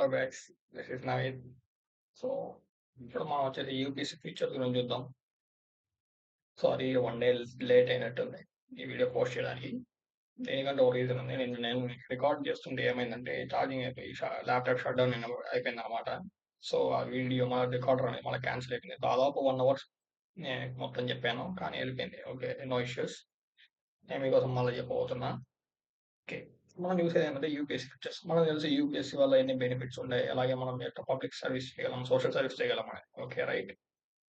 Welcome back. This is Naveen. So ఇప్పుడు మనం వచ్చేసి యూపీఎస్సీ ఫీచర్ గురించి చూద్దాం. సారీ, 1 డే లేట్ అయినట్టుంది ఈ వీడియో పోస్ట్ చేయడానికి. దేనికంటే ఒక రీజన్ ఉంది. నేను రికార్డ్ చేస్తుంటే ఏమైందంటే ఛార్జింగ్ అయిపోయి ల్యాప్టాప్ షట్ డౌన్ అయిపోయింది అనమాట. సో ఆ వీడియో మన రికార్డర్ అనేది మళ్ళీ క్యాన్సిల్ అయిపోయింది. దాదాపు 1 అవర్ నేను మొత్తం చెప్పాను, కానీ వెళ్ళిపోయింది. Okay, no issues. నేను మీకోసం మళ్ళీ చెప్పబోతున్నా. ఓకే, మనం చూసేది ఏంటంటే యూపీఎస్సీ ఫీచర్స్. మనకు తెలిసి యూపీఎస్సీ వల్ల ఎన్ని బెనిఫిట్స్ ఉన్నాయి, అలాగే మనం పబ్లిక్ సర్వీస్ చేయగలం, సోషల్ సర్వీస్ చేయగలం అని. Okay, right.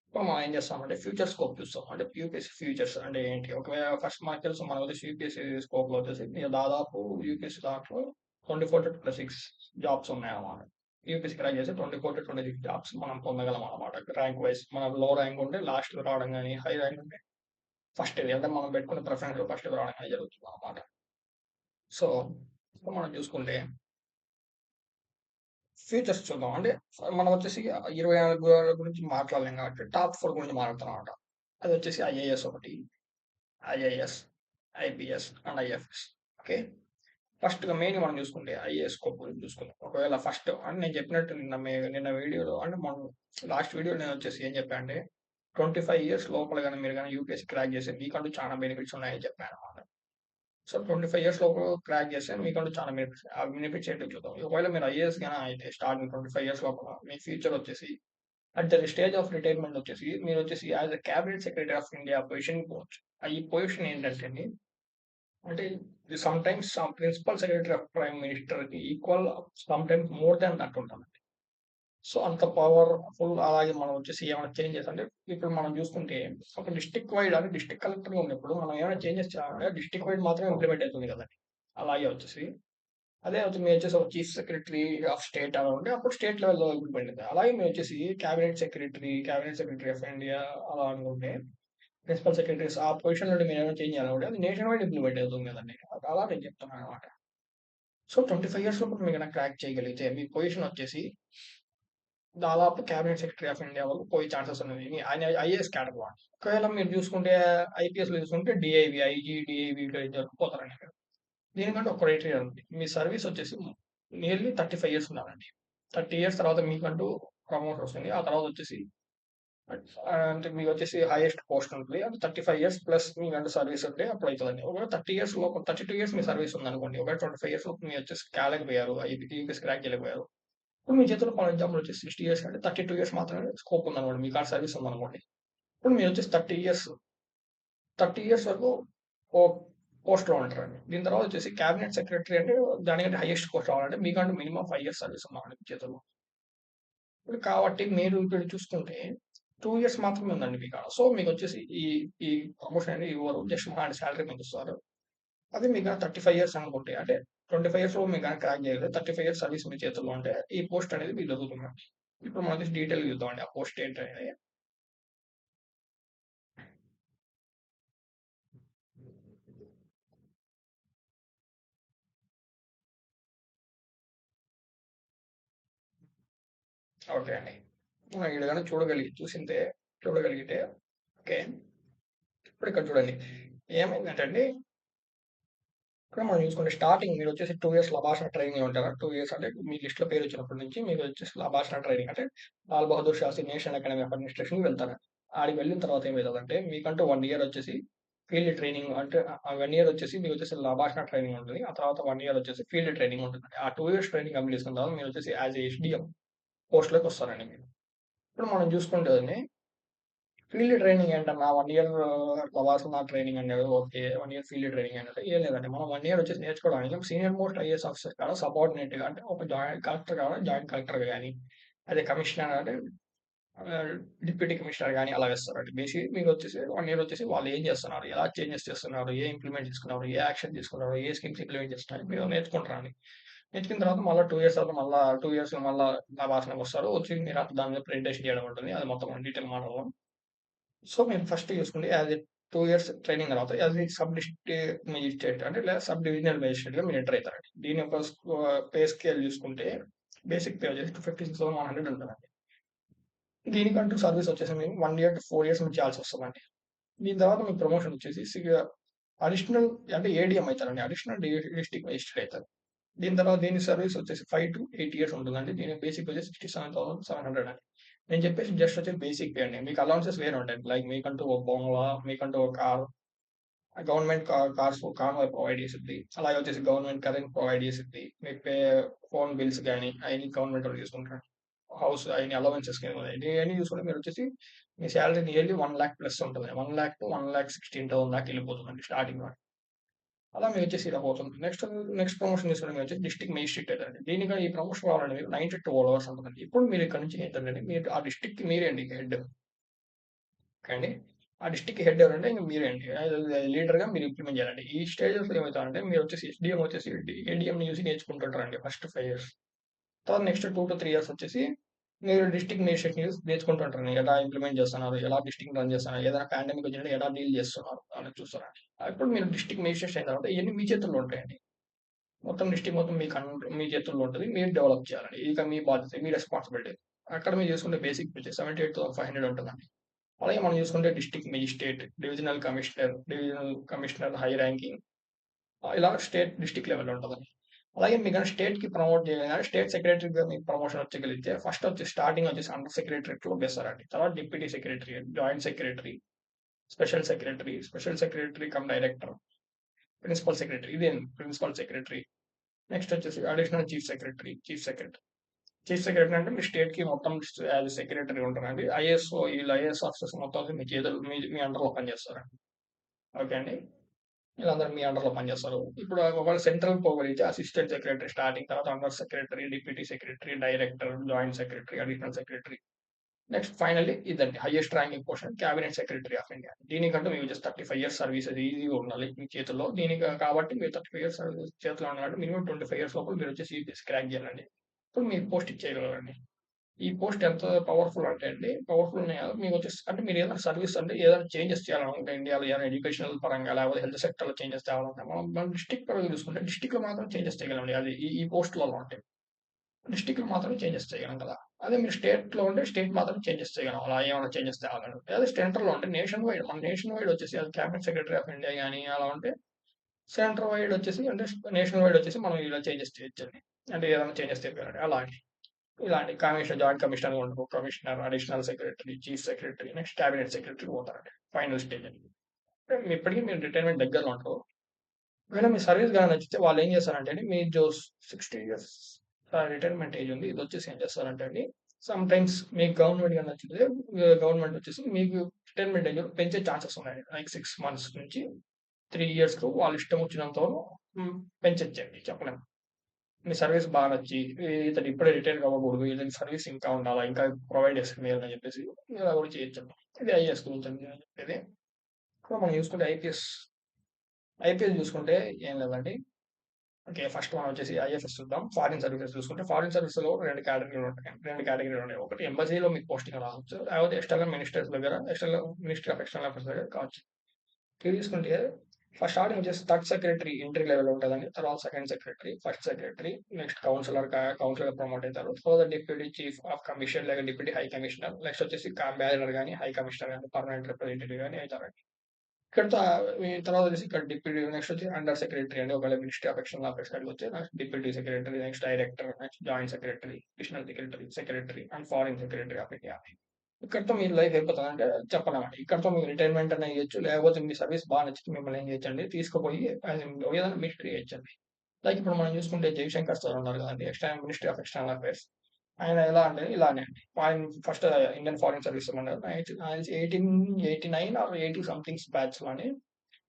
ఇప్పుడు మనం ఏం చేస్తామంటే ఫ్యూచర్ స్కోప్ చూస్తాం. అంటే యూపీఎస్సీ ఫ్యూచర్స్ అంటే ఏంటి? ఒకవేళ ఫస్ట్ మనకు తెలుసు, మనకు వచ్చేసి యూపీఎస్సీ స్కోప్ లో వచ్చేసి ఇక దాదాపు యూపీఎస్సీ దాంట్లో 24 to 26 జాబ్స్ ఉన్నాయి అన్నమాట. యూపీఎస్సీ క్రాక్ చేసి 24 to 26 జాబ్స్ మనం పొందగలం అనమాట. ర్యాంక్ వైజ్ మనం లో ర్యాంక్ ఉంటే లాస్ట్ రావడం కానీ, హై ర్యాంక్ ఉంటే ఫస్ట్ ఇది అంటే మనం పెట్టుకునే ప్రిఫరెన్స్ ఫస్ట్ రావడం కానీ జరుగుతుంది అనమాట. సో ఇప్పుడు మనం చూసుకుంటే ఫ్యూచర్స్ చూద్దాం. అంటే మనం వచ్చేసి 24 గురించి మాట్లాడలేం కాబట్టి టాప్ 4 గురించి మాట్లాడుతున్నాం అనమాట. అది వచ్చేసి ఐఏఎస్ ఒకటి, IIS, IPS and IFS. Okay, ఫస్ట్గా మెయిన్ మనం చూసుకుంటే ఐఏఎస్ స్కోప్ గురించి చూసుకుందాం. ఒకవేళ ఫస్ట్ అంటే నేను చెప్పినట్టు నిన్న వీడియోలో అంటే మనం లాస్ట్ వీడియో నేను వచ్చేసి ఏం చెప్పాను అంటే 25 years లోపల కానీ మీరు కానీ యూపీఎస్సీ క్రాక్ చేస్తే మీకంటూ చాలా బెనిఫిట్స్ ఉన్నాయని చెప్పాను అనమాట. సో 25 years లోపు క్రాక్ చేస్తే మీకంటూ చాలా బెనిఫిట్స్. ఆ బెనిఫిట్స్ ఏంటో చూద్దాం. ఒకవేళ మీరు ఐఏఎస్ కానీ అయితే స్టార్టింగ్ 25 years లోపల మీ ఫ్యూచర్ వచ్చేసి at the stage of retirement వచ్చేసి మీరు వచ్చేసి as a cabinet secretary of India position పోవచ్చు. ఈ పొజిషన్ ఏంటంటే అండి, అంటే sometimes principal secretary of prime minister కి equal, sometimes more than that ఉంటుంది. సో అంత పవర్ఫుల్. అలాగే మనం వచ్చేసి ఏమైనా చేంజెస్ అంటే ఇప్పుడు మనం చూసుకుంటే ఒక డిస్ట్రిక్ట్ వైడ్ అంటే డిస్ట్రిక్ట్ కలెక్టర్ ఉన్నప్పుడు మనం ఏమైనా చేంజెస్ చేయాలంటే డిస్ట్రిక్ట్ వైడ్ మాత్రమే ఇంప్లిమెంట్ అవుతుంది కదండి. అలాగే వచ్చేసి అదే వచ్చి మీరు వచ్చేసి ఒక చీఫ్ సెక్రటరీ ఆఫ్ స్టేట్ అలా ఉంటే అప్పుడు స్టేట్ లెవెల్లో ఇంప్లిమెంట్ అవుతుంది. అలాగే మీరు వచ్చేసి క్యాబినెట్ సెక్రటరీ ఆఫ్ ఇండియా అలా అనుకుంటే ప్రిన్సిపల్ సెక్రటరీస్ ఆ పొజిషన్ నుండి మీరు ఏమైనా చేంజ్ చేయాలనుకుంటే అది నేషన్ వైడ్ ఇంప్లిమెంట్ అవుతుంది కదండి. అలా నేను చెప్తున్నాను అనమాట. సో 25 years లోపు మీరు కనుక క్రాక్ చేయగలిగితే మీ పొజిషన్ వచ్చేసి దాదాపు క్యాబినెట్ సెక్రటరీ ఆఫ్ ఇండియా వరకు పోయే ఛాన్సెస్ ఉన్నాయి. ఆయన ఐఏఎస్ కేటగిరీ. ఒకవేళ మీరు చూసుకుంటే ఐపీఎస్ లో చూసుకుంటే డిఐవి, ఐజీ, డిఐవి వరకు పోతారండి మీరు. దీనికంటే ఒక క్రైటీరియా ఉంది. మీ సర్వీస్ వచ్చేసి నియర్లీ 35 years ఉండాలండి. 30 years తర్వాత మీకంటూ ప్రమోషన్ వస్తుంది. ఆ తర్వాత వచ్చేసి అంటే మీకు వచ్చేసి హైయెస్ట్ పోస్ట్ ఉంటుంది. అది 35 years ప్లస్ మీకంటూ సర్వీస్ ఉంటే అప్పుడు అవుతుందండి. ఒకవేళ 30 years లోపు 32 years మీ సర్వీస్ ఉందనుకోండి. ఒకవేళ 25 years లోపు మీరు వచ్చేసి కాలేకపోయారు, యూపీఎస్ క్రాక్ చేయలేకపోయారు. ఇప్పుడు మీ చేతిలో ఫర్ ఎగ్జాంపుల్ వచ్చేసి 60 years అంటే 32 years మాత్రమే స్కోప్ ఉందనుకోండి. మీ కాడ సర్వీస్ ఉందనుకోండి. ఇప్పుడు మీరు వచ్చేసి 30 years వరకు ఓ పోస్ట్‌లో ఉంటారండి. దీని తర్వాత వచ్చేసి క్యాబినెట్ సెక్రటరీ అంటే దానికంటే హైయెస్ట్ పోస్ట్ రావాలంటే మీకంటూ మినిమమ్ 5 years సర్వీస్ ఉండాలండి మీ చేతుల్లో. ఇప్పుడు కాబట్టి మీరు ఇక్కడ చూసుకుంటే 2 years మాత్రమే ఉందండి మీ కాడ. సో మీకొచ్చేసి ఈ ఈ ప్రమోషన్ అనేది ఇవ్వరు. జస్ట్ మహా అంటే సాలరీ పెంచుతారు. అదే మీకు 35 years అనుకుంటే అంటే 25 years మీకు గనక క్రాక్ చేయగలిగితే 35 years సర్వీస్ మీ చేతుల్లో ఉంటే ఈ పోస్ట్ అనేది మీకు దొరుకుతుందండి. ఇప్పుడు మనం వచ్చేసి డీటెయిల్‌గా చూద్దామండి ఆ పోస్ట్ ఏంటనేది. ఓకే అండి. మనం ఈడ గనక చూడగలిగితే ఓకే. ఇప్పుడు ఇక్కడ చూడండి. ఏమైందంటే అండి, ఇక్కడ మనం చూసుకుంటే స్టార్టింగ్ మీరొచ్చేసి 2 ఇయర్స్ లబాషా ట్రైనింగ్‌లో ఉంటారా? 2 ఇయర్స్ అంటే మీ లిస్ట్‌లో పేరొచ్చినప్పటి నుంచి మీరు వచ్చేసి లబాషా ట్రైనింగ్ అంటే Lal Bahadur Shastri national academy of అడ్మినిస్ట్రేషన్‌కి వెళ్తారు. ఆడికి వెళ్ళిన తర్వాత ఏమైతదంటే మీకంటూ 1 ఇయర్ వచ్చేసి ఫీల్డ్ ట్రైనింగ్ అంటే ఆ 1 ఇయర్ వచ్చేసి మీకొచ్చేసి లబాషా ట్రైనింగ్ ఉంటుంది. ఆ తర్వాత 1 ఇయర్ వచ్చేసి ఫీల్డ్ ట్రైనింగ్ ఉంటుందండి. ఆ 2 ఇయర్స్ ట్రైనింగ్ కంప్లీట్ చేసుకున్న తర్వాత మీరొచ్చేసి యాస్ ఎ ఎస్‌డీఎం పోస్ట్‌లోకి వస్తారండి మీరు. ఇప్పుడు మనం చూసుకుంటే ఫీల్డ్ ట్రైనింగ్ ఏంటన్నా 1 ఇయర్ లవాసన ట్రైనింగ్ అన్నాడు. ఓకే. 1 ఇయర్ ఫీల్డ్ ట్రైనింగ్ అన్నాడు. ఏం లేదండి. మనం 1 ఇయర్ వచ్చేసి నేర్చుకోవడానికి సీనియర్ మోస్ట్ ఐఏఎస్ ఆఫీసర్ కాడ సబార్డినేట్‌గా అంటే ఒక జాయింట్ కలెక్టర్ కాడ జాయింట్ కలెక్టర్‌గా గాని, అదే కమిషనర్ అంటే డిప్యూటీ కమిషనర్ గాని అలా వేస్తారండి. మీకొచ్చేసి 1 ఇయర్ వచ్చేసి వాళ్ళు ఏం చేస్తున్నారు? ఎలా చేంజెస్ చేస్తున్నారు? ఏ ఇంప్లిమెంట్ చేసుకున్నారు? ఏ యాక్షన్ తీసుకున్నారు? ఏ స్కీమ్స్ ఇంప్లిమెంట్ చేస్తున్నారు? మీరు నేర్చుకుంటారండి. నేర్చుకున్న తర్వాత మళ్ళా 2 ఇయర్స్ తర్వాత మళ్ళా 2 ఇయర్స్‌లో మళ్ళా నా భాషణకొస్తారు. వచ్చి మీరు దాని మీద ప్రెజెంటేషన్ చేయడం ఉంటుంది. అది మొత్తం డీటెయిల్ మాట్లాడదాం. సో, మీరు ఫస్ట్ చూసుకుంటే యాస్ ఎ 2 ఇయర్స్ ట్రైనింగ్ తర్వాత as a sub district magistrate అంటే లేదా సబ్ డివిజనల్ మేజిస్ట్రేట్‌గా మీరు ఎంటర్ అయితారండి. దీని యొక్క పే స్కేల్ చూసుకుంటే బేసిక్ పే వచ్చేసి 56,100 ఉంటదండి. దీనికంటూ సర్వీస్ వచ్చేసి మేము 1 ఇయర్ టు 4 ఇయర్స్ మీరు చేయాల్సొస్తదండి. దీని తర్వాత మీకు ప్రమోషన్ వచ్చేసి అడిషనల్ అంటే ఏడీఎం అయితారండి. అడిషనల్ డిస్ట్రిక్ట్ మేజిస్ట్రేట్ అయితారు. దీని తర్వాత దీని సర్వీస్ వచ్చేసి 5 to 8 ఇయర్స్ ఉంటుందండి. దీని బేసిక్ వచ్చేసి 67,700 అండి. నేను చెప్పేసి జస్ట్ వచ్చేసి బేసిక్ పే అండి. మీకు అలవెన్సెస్ వేరే ఉంటాయి. లైక్ మీకంటూ ఒక బంగ్లా, మీకంటూ ఒక car, government cars convoy provide చేసిద్ది. అలాగే వచ్చేసి గవర్నమెంట్ కరెంట్ ప్రొవైడ్ చేసిద్ది. మీకు ఫోన్ బిల్స్ గానీ అయన్నీ గవర్నమెంట్ వాళ్ళు చూసుకుంటారు. హౌస్ అయన్నీ అలవెన్సెస్ ఇవన్నీ చూసుకుంటే మీరు వచ్చేసి మీ సాలరీ నియర్లీ 1,00,000 ప్లస్ ఉంటుంది. 1,00,000 to 1,16,000 దాకా వెళ్ళిపోతుందండి స్టార్టింగ్. అలా మీరు వచ్చేసి ఇలా పోతుంది. నెక్స్ట్ ప్రమోషన్ తీసుకుంటే మీరు వచ్చేసి డిస్ట్రిక్ట్ మేజిస్ట్రేట్ అవుతారండి. దీనికి ఈ ప్రమోషన్ కావాలంటే మీరు 9 to 12 అవర్స్ ఉంటుందండి. ఇప్పుడు మీరు ఇక్కడ నుంచి ఏంటంటే మీరు ఆ డిస్ట్రిక్ట్‌కి మీరే అండి హెడ్. ఓకే అండి. ఆ డిస్ట్రిక్ట్ హెడ్ ఎవరంటే ఇంక మీరే అండి. లీడర్‌గా మీరు ఇంప్లిమెంట్ చేయాలండి. ఈ స్టేజెస్‌లో ఏమవుతారంటే మీరు వచ్చేసి ఎస్‌డీఎం వచ్చేసి ఏడీఎంని చూసి నేర్చుకుంటుంటారండి ఫస్ట్ 5 ఇయర్స్. తర్వాత నెక్స్ట్ 2 to 3 ఇయర్స్ వచ్చేసి మీరు డిస్ట్రిక్ట్ మేజిస్ట్రేట్‌ని చూసి నేర్చుకుంటుంటారండి. ఎలా ఇంప్లిమెంట్ చేస్తున్నారు? ఎలా డిస్ట్రిక్ట్ రన్ చేస్తున్నారు? ఏదైనా పాండమిక్ వచ్చినప్పుడు ఎలా డీల్ చేస్తున్నారు? అనేది చూస్తారండి. అప్పుడు మీరు డిస్ట్రిక్ట్ మేజిస్ట్రేట్ అయిన తర్వాత ఇయన్నీ మీ చేతుల్లో ఉంటాయండి. మొత్తం డిస్ట్రిక్ట్ మొత్తం మీ చేతుల్లో ఉంటది. మీరు డెవలప్ చేయాలండి. ఇక మీ బాధ్యత, మీ రెస్పాన్సిబిలిటీ. అక్కడ మీరు చూసుకుంటే బేసిక్ వచ్చేసి 78,500 ఉంటదండి. అలాగే మనం చూసుకుంటే district magistrate, divisional commissioner high ranking ఇలా స్టేట్, డిస్ట్రిక్ట్ లెవెల్‌లో ఉంటదండి. అలాగే మీకు గాని స్టేట్‌కి ప్రమోట్ చేయగానే స్టేట్ సెక్రటరీగా మీకు ప్రమోషన్ వచ్చగలిగితే ఫస్ట్ వచ్చేసి స్టార్టింగ్ వచ్చేసి అండర్ సెక్రటరేట్‌లో వేస్తారండి. తర్వాత deputy secretary, joint secretary, special secretary cum director, principal secretary ఇదే ప్రిన్సిపల్ సెక్రటరీ. నెక్స్ట్ వచ్చేసి అడిషనల్ చీఫ్ సెక్రటరీ అంటే మీ స్టేట్ కి మొత్తం యాజ్ సెక్రటరీ ఉంటారండి. వీళ్ళు ఐఏఎస్ ఆఫీసర్స్ మొత్తం మీ చేతులు మీ అండర్లో పనిచేస్తారండి. ఓకే అండి. వీళ్ళందరూ మీ అండర్లో పనిచేస్తారు. ఇప్పుడు ఒకవేళ సెంట్రల్ పోగలిగితే అసిస్టెంట్ సెక్రటరీ స్టార్టింగ్, తర్వాత under secretary, deputy secretary, director, joint secretary, additional secretary. Next finally ఇదండి highest ranking portion cabinet secretary of India. దీనికంటూ మీకు జస్ట్ 35 ఇయర్స్ సర్వీస్ అది ఈజీగా ఉండాలి మీ చేతుల్లో. దీనికి కాబట్టి మీరు 35 ఇయర్స్ సర్వీస్ చేతిలో ఉండాలంటే మినిమం 25 ఇయర్స్ లోపల మీరు వచ్చేసి యూపీఎస్సీ క్రాక్ చేయాలండి. ఇప్పుడు మీకు పోస్ట్ ఇచ్చేయగలరండి. ఈ పోస్ట్ ఎంత పవర్ఫుల్ అంటే అండి, పవర్ఫుల్ ఉన్నాయి కాదు. మీకు వచ్చేసి అంటే మీరు ఏదైనా సర్వీస్ అంటే ఏదైనా చేంజెస్ చేయాలనుకుంటే ఇండియాలో ఏదైనా ఎడ్యుకేషనల్ పరంగా లేకపోతే హెల్త్ సెక్టర్‌లో చేంజెస్ తేవాలంటే మనం డిస్ట్రిక్ట్ పరంగా చూసుకుంటే డిస్ట్రిక్ట్‌లో మాత్రం చేంజెస్ చేయగలమండి. అది ఈ పోస్ట్‌లలో ఉంటాయి. డిస్ట్రిక్ట్‌లో మాత్రమే చేంజెస్ చేయగలం కదా! అదే మీరు స్టేట్‌లో ఉంటే స్టేట్ మాత్రం చేంజెస్ చేయగలం. అలా ఏమైనా చేంజెస్ తేవాలంటే. అదే సెంట్రల్‌లో ఉంటే నేషన్ వైడ్ వచ్చేసి అది క్యాబినెట్ సెక్రటరీ ఆఫ్ ఇండియా గాని అలా ఉంటే సెంటర్ వైడ్ వచ్చేసి అంటే నేషనల్ వైడ్ వచ్చేసి మనం ఇలా చేంజెస్ చేయొచ్చండి. అంటే ఏదైనా చేంజెస్ తెప్పియాలంటే అలా అండి. ఇలాంటి జాయింట్ కమిషనర్ ఉండరు. Commissioner, additional secretary, chief secretary, next cabinet secretary పోతారండి. ఫైనల్ స్టేజ్ అండి. ఇప్పటికి మీరు రిటైర్మెంట్ దగ్గరలో ఉంటారు. ఒకవేళ మీ సర్వీస్ గాని నచ్చితే వాళ్ళు ఏం చేస్తారంటే అండి, మీ 60 ఇయర్స్ రిటైర్మెంట్ ఏజ్ ఉంది. ఇదొచ్చేసి ఏం చేస్తారంటే అండి, సమ్ టైమ్స్ మీకు గవర్నమెంట్ గాని నచ్చితే గవర్నమెంట్ వచ్చేసి మీకు రిటైర్మెంట్ ఏజ్ పెంచే ఛాన్సెస్ ఉన్నాయండి. లైక్ 6 మంత్స్ నుంచి 3 ఇయర్స్‌కు వాళ్ళ ఇష్టం వచ్చినంత వరకు పెంచొచ్చండి చెప్పలేం. మీ సర్వీస్ బాగా నచ్చి ఇతను ఇప్పుడే రిటైర్ అవ్వకూడదు. ఇతని సర్వీస్ ఇంకా ఉండాలా, ఇంకా ప్రొవైడ్ చేస్తుంది అని చెప్పేసి ఇలా కూడా చేయొచ్చండి. ఇది ఐఏఎస్ గురించి అండి నేను చెప్పేది. ఇప్పుడు మనం చూసుకుంటే ఐపీఎస్ చూసుకుంటే ఏం లేదండి. ఓకే. ఫస్ట్ మనం వచ్చేసి ఐఎఫ్ఎస్ చూద్దాం. ఫారిన్ సర్వీసెస్ చూసుకుంటే, ఫారిన్ సర్వీస్‌లో 2 కేటగిరీలు ఉంటాయండి. 2 కేటగిరీలు ఉన్నాయి. ఒకటి ఎంబసీలో మీకు పోస్టింగ్ రావచ్చు. లేకపోతే ఎక్స్‌టర్నల్ మినిస్టర్స్ దగ్గర, మినిస్ట్రీ ఆఫ్ ఎక్స్‌టర్నల్ అఫైర్స్ దగ్గర కావచ్చు. ఇది తీసుకుంటే ఫస్ట్ స్టార్టింగ్ వచ్చేసి థర్డ్ సెక్రటరీ ఎంట్రీ లెవెల్ ఉంటదండి. తర్వాత second secretary, first secretary, next కౌన్సిలర్‌గా ప్రమోట్ అయితారు. తర్వాత డిప్యూటీ చీఫ్ ఆఫ్ కమిషన్ లేక డిప్యూటీ హై కమిషనర్, నెక్స్ట్ వచ్చేసి బ్యారినర్ గాని, హై కమిషనర్ గాని, పర్మనెంట్ రిప్రజెంటేటివ్ గాని అయితారండి. ఇక్కడితో ఈ తర్వాత వచ్చేసి ఇక్కడ డిప్యూటీ నెక్స్ట్ వచ్చి అండర్ సెక్రటరీ అండి. ఒకవేళ మినిస్ట్రీ ఆఫ్ ఎక్స్టర్నల్ అఫైర్స్ కాడికి వస్తే next deputy secretary, next director, next joint secretary, additional secretary and foreign secretary of India. ఇక్కడితో మీ లైఫ్ అయిపోతుందంటే చెప్పలేమండి. ఇక్కడితో మీకు రిటైర్మెంట్ అన్నా ఇయ్యొచ్చు. లేకపోతే మీ సర్వీస్ బాగా నచ్చితే మిమ్మల్ని ఏం చేయొచ్చండి తీసుకుపోయి ఏదైనా మినిస్ట్రీ ఇయొచ్చండి. లైక్ ఇప్పుడు మనం చూసుకుంటే జయశంకర్ సార్ ఉన్నారు కదండీ! Ministry of external affairs. ఆయన ఎలా అంటే ఇలానే అండి. ఫస్ట్ ఇండియన్ ఫారిన్ సర్వీస్‌లో ఉన్నారు. ఆయన 1889 ఆర్ 80 సంథింగ్స్ బ్యాచ్‌లోని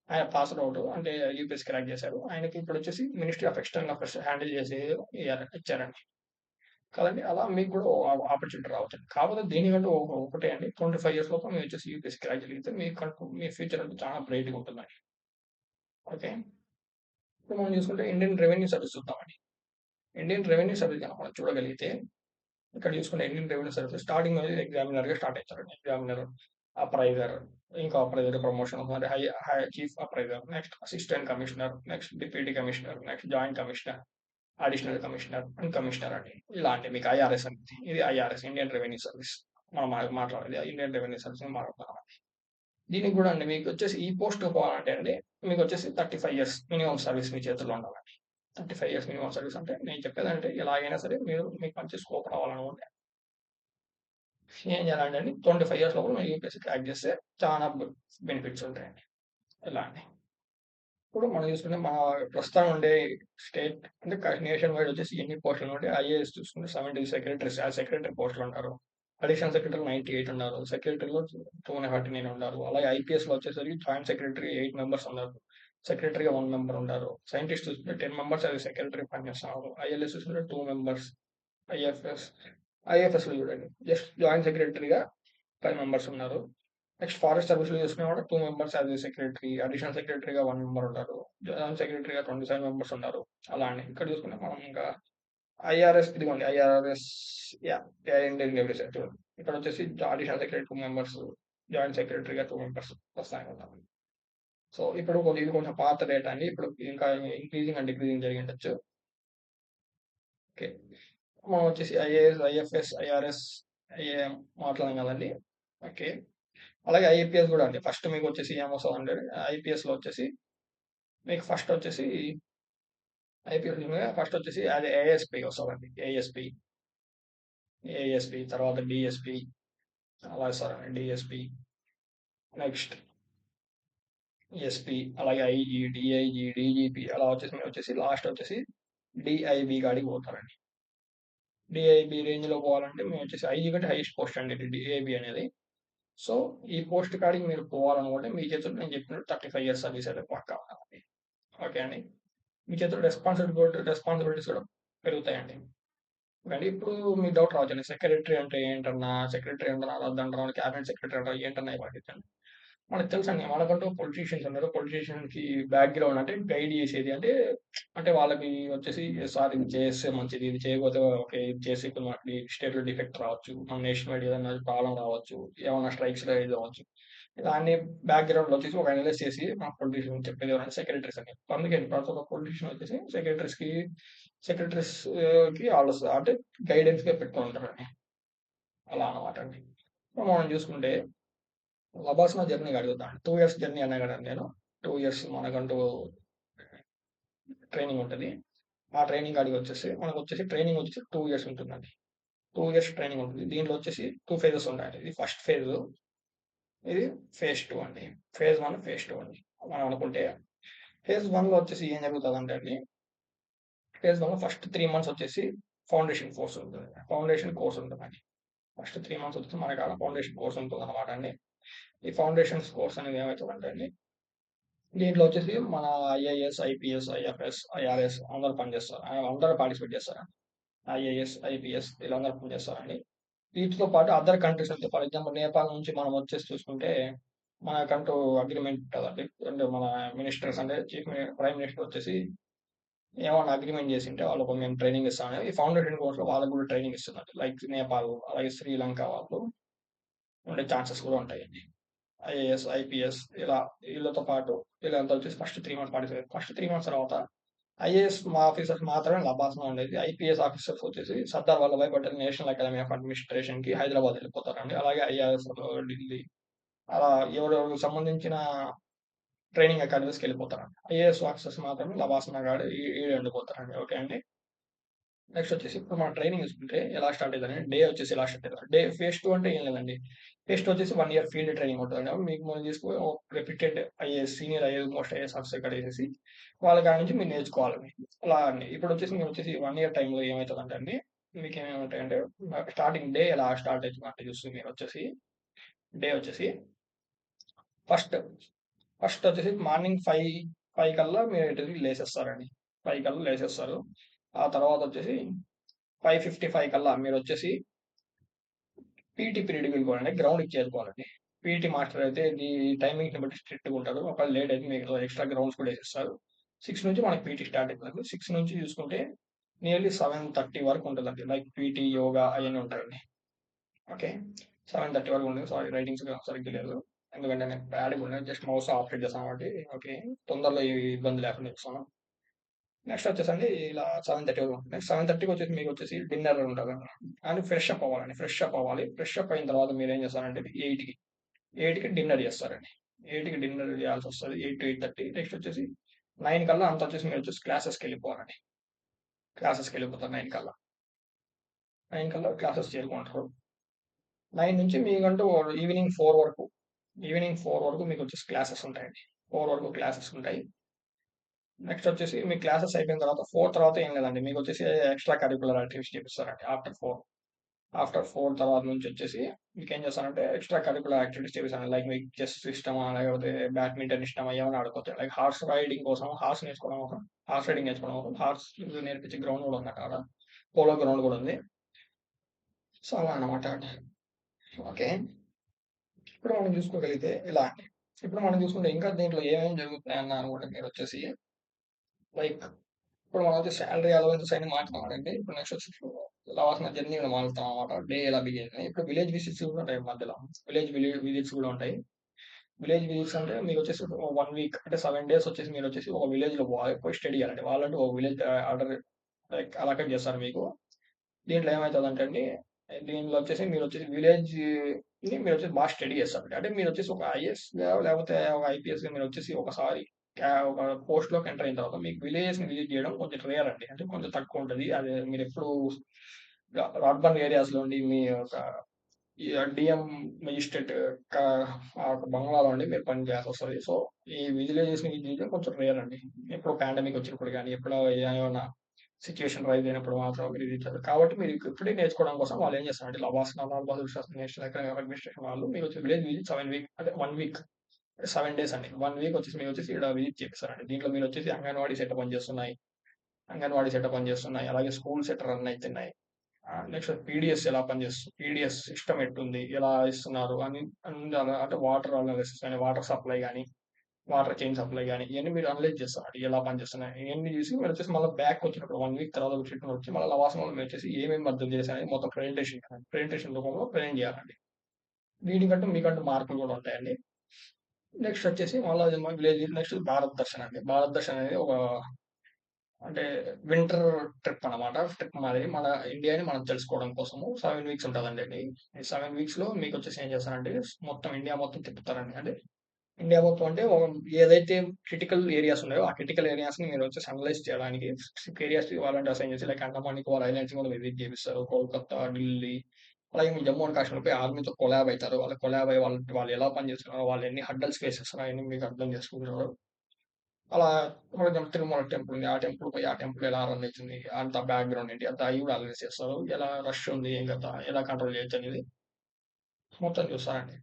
ఆయన పాస్డ్ ఔట్. అంటే యూపీఎస్సీ క్రాక్ చేశారు. ఆయనకి ఇప్పుడొచ్చేసి ministry of external affairs handle చేసి ఇచ్చారండి. కదండీ! అలా మీకు కూడా ఆపర్చునిటీ రావచ్చండి. కాకపోతే దీనికంటూ ఒకటే అండి 25 ఇయర్స్ లోపు మీరు వచ్చేసి యూపీఎస్సీ క్రాక్ చేయగలిగితే మీకంటూ మీ ఫ్యూచర్ అంటూ చాలా బ్రైట్‌గా ఉంటుందండి. ఓకే. ఇప్పుడు మనం చూసుకుంటే ఇండియన్ రెవెన్యూ సర్వీస్ చూద్దామండి. ఇండియన్ రెవెన్యూ సర్వీస్ గనక మనం చూడగలిగితే ఇక్కడ చూసుకుంటే ఇండియన్ రెవెన్యూ సర్వీస్ స్టార్టింగ్ అనేది ఎగ్జామినర్‌గా స్టార్ట్ అయితారండి. ఎగ్జామినర్, అప్రైజర్, ఇంకా అప్రైజర్ ప్రమోషన్ మరి chief appraiser, next assistant commissioner, next deputy commissioner, next joint commissioner, additional commissioner and commissioner అండి. ఇలా అండి మీకు ఐఆర్ఎస్ అనేది. ఇది ఐఆర్ఎస్ ఇండియన్ రెవెన్యూ సర్వీస్. మనం మాట్లాడేది ఇండియన్ రెవెన్యూ సర్వీస్ మాట్లాడుతున్నామండి. దీనికి కూడా అండి మీకు వచ్చేసి ఈ పోస్ట్ పోవాలంటే అండి మీకు వచ్చేసి 35 ఇయర్స్ మినిమం సర్వీస్ మీ చేతుల్లో ఉండాలండి. 35 ఇయర్స్ మినిమం సర్వీస్ అంటే నేను చెప్పేదంటే ఎలాగైనా సరే మీకు మంచి స్కోప్ రావాలనుకుంటే ఏం చేయాలంటే అండి 25 ఇయర్స్ లోపల మీరు యూపీఎస్సీ క్రాక్ చేస్తే చాలా బెనిఫిట్స్ ఉంటాయండి. ఎలా అండి? ఇప్పుడు మనం చూసుకుంటే మన ప్రస్తుతం ఉండే స్టేట్ అంటే నేషన్ వైడ్ వచ్చేసి ఎన్ని పోస్టులు ఉంటే ఐఏఎస్ చూసుకుంటే 70 సెక్రటరీస్ ఆ సెక్రటరీ పోస్టులు ఉంటారు. అడిషనల్ సెక్రటరీ 98 ఉన్నారు. సెక్రటరీలో 249 ఉన్నారు. అలాగే ఐపీఎస్ లో వచ్చేసరికి జాయింట్ సెక్రటరీ 8 మెంబర్స్ ఉన్నారు. సెక్రటరీగా 1 మెంబర్ ఉన్నారు. సైంటిస్ట్ చూసుకుంటే 10 మెంబర్స్ అది సెక్రటరీ పనిచేస్తున్నారు. ఐఎల్ఎస్ చూసుకుంటే 2 మెంబర్స్. ఐఎఫ్ఎస్ ఐఎఫ్ఎస్ లో చూడండి జస్ట్ జాయింట్ సెక్రటరీగా 5 మెంబర్స్ ఉన్నారు. నెక్స్ట్ ఫారెస్ట్ సర్వీస్‌లో చూసుకున్నా కూడా 2 members as a secretary, additional సెక్రటరీగా 1 మెంబర్ ఉంటారు. జాయింట్ సెక్రటరీగా 27 మెంబర్స్ ఉన్నారు. అలా అండి. ఇక్కడ చూసుకుంటే మనం ఇంకా ఐఆర్ఎస్ ఇదిగోండి IRS yeah! Indian revenue service చూడండి. ఇక్కడ వచ్చేసి అడిషనల్ సెక్రటరీ 2 మెంబర్స్, జాయింట్ సెక్రటరీగా 2 మెంబర్స్ వస్తాయన్నమాట. సో, ఇప్పుడు ఇది కొంచెం పాత డేటా అండి. ఇప్పుడు ఇంకా ఇంక్రీజింగ్ అండ్ డిక్రీజింగ్ జరిగి ఉండొచ్చు. ఓకే. మనం వచ్చేసి ఐఏఎస్, ఐఎఫ్ఎస్, ఐఆర్ఎస్, ఐఏఎం మాట్లాడాం కదండీ! ఓకే. అలాగే ఐపీఎస్ కూడా అండి. ఫస్ట్ మీకు వచ్చేసి ఏమొస్తదంటే ఐపీఎస్‌లో వచ్చేసి మీకు ఫస్ట్ వచ్చేసి అది ఏఎస్‌పీ వస్తదండి. ఏఎస్‌పీ తర్వాత డీఎస్‌పీ అలా వస్తదండి. డీఎస్‌పీ నెక్స్ట్ ఎస్‌పీ అలాగే ఐజీ, డీఐజీ, డీజీపీ అలా వచ్చేసి లాస్ట్ వచ్చేసి డీఐబీ కాడికి పోతారండి. డీఐబీ రేంజ్‌లో పోవాలంటే మేము వచ్చేసి ఐజీ కంటే హైయెస్ట్ పోస్ట్ అండి డీఐబీ అనేది. సో, ఈ పోస్ట్ కాడికి మీరు పోవాలనుకుంటే మీ చేతుల్లో నేను చెప్పినట్టు 35 ఇయర్స్ సర్వీస్ అయితే పక్కా ఉండాలండి. ఓకే అండి. మీ చేతిలో రెస్పాన్సిబిలిటీస్ కూడా పెరుగుతాయండి. కానీ ఇప్పుడు మీకు డౌట్ రావచ్చండి. సెక్రటరీ అంటే ఏంటన్నా? సెక్రటరీ అంటన్నా అదంటారా? క్యాబినెట్ సెక్రటరీ అంటారా? ఏంటన్నా ఇవన్నీ మనకు తెలుసండి. మనకంటూ పొలిటీషియన్స్ ఉన్నారు. పొలిటీషియన్‌కి బ్యాక్‌గ్రౌండ్ అంటే గైడ్ చేసేది అంటే వాళ్ళకి వచ్చేసి సార్ ఇది చేస్తే మంచిది. ఇది చేయకపోతే ఓకే. ఇది చేసి ఇప్పుడు మనకి స్టేట్‌లో డిఫెక్ట్ రావచ్చు. మన నేషన్ వైడ్ ఏదైనా ప్రాబ్లమ్ రావచ్చు. ఏమన్నా స్ట్రైక్స్ రైజ్ అవ్వచ్చు. దాన్ని బ్యాక్‌గ్రౌండ్‌లో వచ్చేసి ఒక అనలైజ్ చేసి మన పొలిటీషియన్ చెప్పేది ఎవరంటే సెక్రటరీస్ అండి. అందుకే ప్రతి ఒక్క పొలిటీషియన్ వచ్చేసి సెక్రటరీస్‌కి ఆళ్ళు అంటే గైడెన్స్‌గా పెట్టుకుంటారండి. అలా అన్నమాట అండి. ఇప్పుడు మనం చూసుకుంటే లబాసన జర్నీ అడుగుతాను. 2 ఇయర్స్ జర్నీ అన్నా కదండీ నేను. 2 ఇయర్స్ మనకంటూ ట్రైనింగ్ ఉంటది. ఆ ట్రైనింగ్ కాడికి మనకొచ్చేసి ట్రైనింగ్ వచ్చేసి 2 ఇయర్స్ ఉంటుందండి. 2 ఇయర్స్ ట్రైనింగ్ ఉంటుంది. దీంట్లో వచ్చేసి 2 ఫేజెస్ ఉంటాయండి. ఇది ఫస్ట్ ఫేజ్. ఇది ఫేజ్ 2 అండి. ఫేజ్ 1, ఫేజ్ 2 అండి. మనం అనుకుంటే ఫేజ్ 1లో వచ్చేసి ఏం జరుగుతదంటే అండి, ఫేజ్ 1లో ఫస్ట్ 3 మంత్స్ వచ్చేసి ఫౌండేషన్ కోర్స్ ఉంటుంది. ఫౌండేషన్ కోర్స్ ఉంటుందండి. ఫస్ట్ 3 మంత్స్ వచ్చేసి మనకాడ ఫౌండేషన్ కోర్స్ ఉంటుందన్నమాట అండి. ఈ ఫౌండేషన్స్ కోర్స్ అనేది ఏమైతదంటే అండి దీంట్లో వచ్చేసి మన ఐఏఎస్, ఐపీఎస్, ఐఎఫ్ఎస్, ఐఆర్ఎస్ అందరూ పనిచేస్తారు. అందరూ పార్టిసిపేట్ చేస్తారు. ఐఏఎస్, ఐపీఎస్ వీళ్ళందరూ పనిచేస్తారండి. వీటితో పాటు అదర్ కంట్రీస్ అంటే ఫర్ ఎగ్జాంపుల్ నేపాల్ నుంచి మనం వచ్చేసి చూసుకుంటే మనకంటూ అగ్రిమెంట్ ఉంటదండి. అంటే మన మినిస్టర్స్ అంటే ప్రైమ్ మినిస్టర్ వచ్చేసి ఏమన్నా అగ్రిమెంట్ చేసింటే వాళ్ళకు మేము ట్రైనింగ్ ఇస్తామని ఈ ఫౌండేషన్ కోర్స్‌లో వాళ్ళకి కూడా ట్రైనింగ్ ఇస్తున్నారు. లైక్ నేపాల్, అలాగే శ్రీలంక వాళ్ళు ఉండే ఛాన్సెస్ కూడా ఉంటాయండి. ఐఏఎస్, ఐపీఎస్ ఇలా వీళ్ళతో పాటు వీళ్ళంతా వచ్చేసి first 3 months participate first 3 months తర్వాత ఐఏఎస్ ఆఫీసర్స్ మాత్రమే లబాసన ఉండేది. ఐపీఎస్ ఆఫీసర్స్ వచ్చేసి Sardar Vallabhbhai Patel national academy of అడ్మినిస్ట్రేషన్‌కి హైదరాబాద్ వెళ్ళిపోతారండి. అలాగే ఐఆర్ఎస్ ఢిల్లీ అలా ఎవరెవరికి సంబంధించిన ట్రైనింగ్ అకాడమీస్‌కి వెళ్ళిపోతారండి. ఐఏఎస్ ఆఫీసర్స్ మాత్రమే లబాసన కాడ ఈడే ఉండిపోతారండి. ఓకే అండి. నెక్స్ట్ వచ్చేసి ఇప్పుడు మన ట్రైనింగ్ చూసుకుంటే ఎలా స్టార్ట్ అయితదంటే డే వచ్చేసి ఎలా స్టార్ట్ అయితది. ఫేజ్ 2 అంటే ఏం లేదండి. ఫేజ్ 2 వచ్చేసి 1 ఇయర్ ఫీల్డ్ ట్రైనింగ్ ఉంటదండి. అప్పుడు మీకు మనం తీసుకొని reputed senior most IAS officer కాడ ఏసేసి వాళ్ళ కాడ నుంచి మీరు నేర్చుకోవాలండి. అలా అండి. ఇప్పుడు వచ్చేసి 1 ఇయర్ టైమ్‌లో ఏమైతదంటే అండి మీకేమేమి ఉంటాయంటే స్టార్టింగ్ డే ఎలా స్టార్ట్ అయితదంటే చూస్తే మీరొచ్చేసి డే వచ్చేసి ఫస్ట్ ఫస్ట్ వచ్చేసి మార్నింగ్ 5 కల్లా మీరు లేసేస్తారండి. 5 కల్లా లేసేస్తారు. ఆ తర్వాత వచ్చేసి 5:55 కల్లా మీరొచ్చేసి పీటీ పీరియడ్‌కి వెళ్ళిపోవాలండి. గ్రౌండ్‌కి చేరుకోవాలండి. పీటీ మాస్టర్ అయితే ఈ టైమింగ్స్‌ని బట్టి స్ట్రిక్ట్‌గా ఉంటారు. ఒకవేళ లేట్ అయితే మీకు ఎక్స్‌ట్రా గ్రౌండ్స్ కూడా ఏసిస్తారు. 6 నుంచి మనకి పీటీ స్టార్ట్ అయితదండి. 6 నుంచి చూసుకుంటే నియర్లీ 7:30 వరకు ఉంటదండి. లైక్ పీటీ, యోగా అయన్నీ ఉంటాయండి. ఓకే. 7:30 వరకు ఉంటుంది. సారీ రైటింగ్స్ సరిగ్గా లేదు. ఎందుకంటే నేను ప్యాడ్‌గా ఉన్నది. జస్ట్ మౌస్ ఆపరేట్ చేస్తాను కాబట్టి ఓకే. తొందరలో ఈ ఇబ్బంది లేకుండా చేస్తాను. నెక్స్ట్ వచ్చేసండి ఇలా 7:30 వరకు ఉంటుంది. 7:30కి వచ్చేసి మీకొచ్చేసి డిన్నర్ ఉంటదండి. అని ఫ్రెష్ అప్ అవ్వాలండి. ఫ్రెష్ అప్ అవ్వాలి. ఫ్రెష్ అప్ అయిన తర్వాత మీరేం చేస్తారంటే 8కి డిన్నర్ చేస్తారండి. 8కి డిన్నర్ చేయాల్సొస్తది. 8-8:30 నెక్స్ట్ వచ్చేసి 9 కల్లా అంతా వచ్చేసి మీరు వచ్చేసి క్లాసెస్కి వెళ్ళిపోవాలండి. క్లాసెస్కి వెళ్ళిపోతారు 9 కల్లా. 9 కల్లా క్లాసెస్ చేరుకుంటారు. 9 నుంచి మీకంటూ ఈవినింగ్ 4 వరకు, ఈవినింగ్ 4 వరకు మీకు వచ్చేసి క్లాసెస్ ఉంటాయండి. 4 వరకు క్లాసెస్ ఉంటాయి. నెక్స్ట్ వచ్చేసి మీ క్లాసెస్ అయిపోయిన తర్వాత 4 తర్వాత ఏం లేదండి. మీకు వచ్చేసి ఎక్స్ట్రా కరిక్యులర్ యాక్టివిటీస్ చేపిస్తారండి ఆఫ్టర్ 4. ఆఫ్టర్ 4 తర్వాత నుంచి వచ్చేసి మీకేం చేస్తారంటే ఎక్స్ట్రా కరిక్యులర్ యాక్టివిటీస్ చేపిస్తాను. లైక్ మీకు చెస్ ఇష్టమా, లేకపోతే బ్యాడ్మింటన్ ఇష్టమా, ఏమైనా ఆడుకోవచ్చు. లైక్ హార్స్ రైడింగ్ కోసం, హార్స్ నేర్చుకోవడం కోసం, హార్స్ రైడింగ్ నేర్చుకోవడం కోసం, హార్స్ నేర్పించే గ్రౌండ్ కూడా ఉంది అక్కడ. పోలో గ్రౌండ్ కూడా ఉంది. సో అలా అన్నమాట. ఓకే. ఇప్పుడు మనం చూసుకోగలిగితే ఇలా అండి. ఇప్పుడు మనం చూసుకుంటే ఇంకా దీంట్లో ఏమేమి జరుగుతున్నాయన్న అనుకుంటే మీరు వచ్చేసి లైక్ ఇప్పుడు మనం వచ్చి శాలరీ అలవెన్సెస్ అని మాట్లాడామండి. ఇప్పుడు నెక్స్ట్ వచ్చి రావాల్సిన జర్నీ కూడా మారుతాం అనమాట. డే ఎలా బిగిన్ ఇప్పుడు విలేజ్ విజిట్స్ కూడా ఉంటాయి మధ్యలో. విజిట్స్ కూడా ఉంటాయి. విలేజ్ విజిట్స్ అంటే మీకు వచ్చేసి 1 వీక్ అంటే 7 డేస్ వచ్చేసి మీరు వచ్చేసి ఒక విలేజ్ లో పోయి స్టడీ చేయాలండి. వాళ్ళంటూ ఒక విలేజ్ ఆర్డర్ లైక్ అలాట్ చేస్తారు మీకు. దీంట్లో ఏమవుతుందంటే అండి, దీనిలో వచ్చేసి మీరు వచ్చేసి విలేజ్ ని మీరు వచ్చేసి బాగా స్టడీ చేస్తారు. అంటే మీరు వచ్చేసి ఒక ఐఏఎస్ లేకపోతే ఒక ఐపీఎస్ మీరు వచ్చేసి ఒకసారి ఒక పోస్ట్ లోకి ఎంటర్ అయిన తర్వాత మీకు విలేజెస్ ని విజిట్ చేయడం కొంచెం రేర్ అండి. అంటే కొంచెం తక్కువ ఉంటుంది. అది మీరు ఎప్పుడు అర్బన్ ఏరియాస్ లో ఉండి మీ ఒక డిఎం మెజిస్ట్రేట్ ఆ ఒక బంగ్లాలో ఉండి మీరు పని చేయాల్సి వస్తుంది. సో ఈ విజిలేజెస్ ని విజిట్ చేయడం కొంచెం రేర్ అండి. ఎప్పుడు పాండమిక్ వచ్చినప్పుడు కానీ, ఎప్పుడో ఏమైనా సిచ్యువేషన్ రైజ్ అయినప్పుడు మాత్రం మీరు ఇది ఇచ్చారు. కాబట్టి మీరు ఇప్పుడే నేర్చుకోవడం కోసం వాళ్ళు ఏం చేస్తారంటే లవాసన నేషనల్ ఎకనామిక్ అడ్మినిస్ట్రేషన్ వాళ్ళు మీరు వచ్చి విలేజ్ విజిట్ 7 వీక్ అంటే 1 వీక్ 7 డేస్ అండి. 1 వీక్ వచ్చేసి మీరు వచ్చేసి ఇక్కడ విజిట్ చేపిస్తారండి. దీంట్లో మీరు వచ్చేసి అంగన్వాడీ సెట్ పనిచేస్తున్నాయి, అంగన్వాడీ సెట్ పనిచేస్తున్నాయి, అలాగే స్కూల్ సెట్ రన్ అవుతున్నాయి. నెక్స్ట్ పీడిఎస్ ఎలా పనిచేస్తుంది, పీడిఎస్ సిస్టమ్ ఎట్టుంది, ఎలా ఇస్తున్నారు అని అంటే వాటర్ అనాలిసిస్ కానీ, వాటర్ సప్లై కానీ, వాటర్ చైన్ సప్లై కానీ ఇవన్నీ మీరు అనలైజ్ చేస్తారు. ఎలా పనిచేస్తున్నాయి ఇవన్నీ చూసి మీరు వచ్చేసి మళ్ళీ బ్యాక్ వచ్చినప్పుడు 1 వీక్ తర్వాత రిటర్న్ వచ్చి మళ్ళీ లవాసంలో మీరు వచ్చేసి ఏమేమి అర్థం చేశారని మొత్తం ప్రెజెంటేషన్ రూపంలో ప్రజెంట్ చేయాలండి. వీటికంటూ మీకంటూ మార్కులు కూడా ఉంటాయండి. నెక్స్ట్ వచ్చేసి మళ్ళీ విలేజ్ నెక్స్ట్ భారత్ దర్శన్ అండి. భారత్ దర్శన్ అనేది ఒక అంటే వింటర్ ట్రిప్ అన్నమాట. ట్రిప్ మాదిరి మన ఇండియాని మనం తెలుసుకోవడం కోసము 7 వీక్స్ ఉంటుందండి. ఈ 7 వీక్స్ లో మీకు వచ్చేసి ఏం చేస్తారంటే మొత్తం ఇండియా మొత్తం తిప్పుతారండి. అంటే ఇండియా మొత్తం అంటే ఏదైతే క్రిటికల్ ఏరియాస్ ఉన్నాయో ఆ క్రిటికల్ ఏరియాస్ ని మీరు వచ్చేసి అనలైజ్ చేయడానికి స్పెసిఫిక్ ఏరియాస్ వాళ్ళంటే అసైన్ చేసి లైక్ అండమాన్ నికోబార్ ఐలాండ్స్ కూడా విజిట్ చేపిస్తారు. కోల్కతా, ఢిల్లీ, అలాగే మీ జమ్మూ అండ్ కాశ్మీర్ పోయి ఆర్మీతో కొలాబ్ అవుతారు. వాళ్ళు కొలాబ్ అయ్యి వాళ్ళు ఎలా పనిచేస్తున్నారు, వాళ్ళు ఎన్ని హడ్డల్స్ ఫేస్ చేస్తున్నారు అవన్నీ మీకు అర్థం చేసుకుంటున్నారు. అలా ఫర్ ఎగ్జాంపుల్ తిరుమల టెంపుల్ ఉంది. ఆ టెంపుల్ పోయి ఆ టెంపుల్ ఎలా రన్ అవుతుంది, అంత బ్యాక్గ్రౌండ్ ఏంటి, అంత అవి కూడా అనలైజ్ చేస్తారు. ఎలా రష్ ఉంది, ఏం కదా, ఎలా కంట్రోల్ చేయొచ్చు అనేది మొత్తం చూస్తారండి.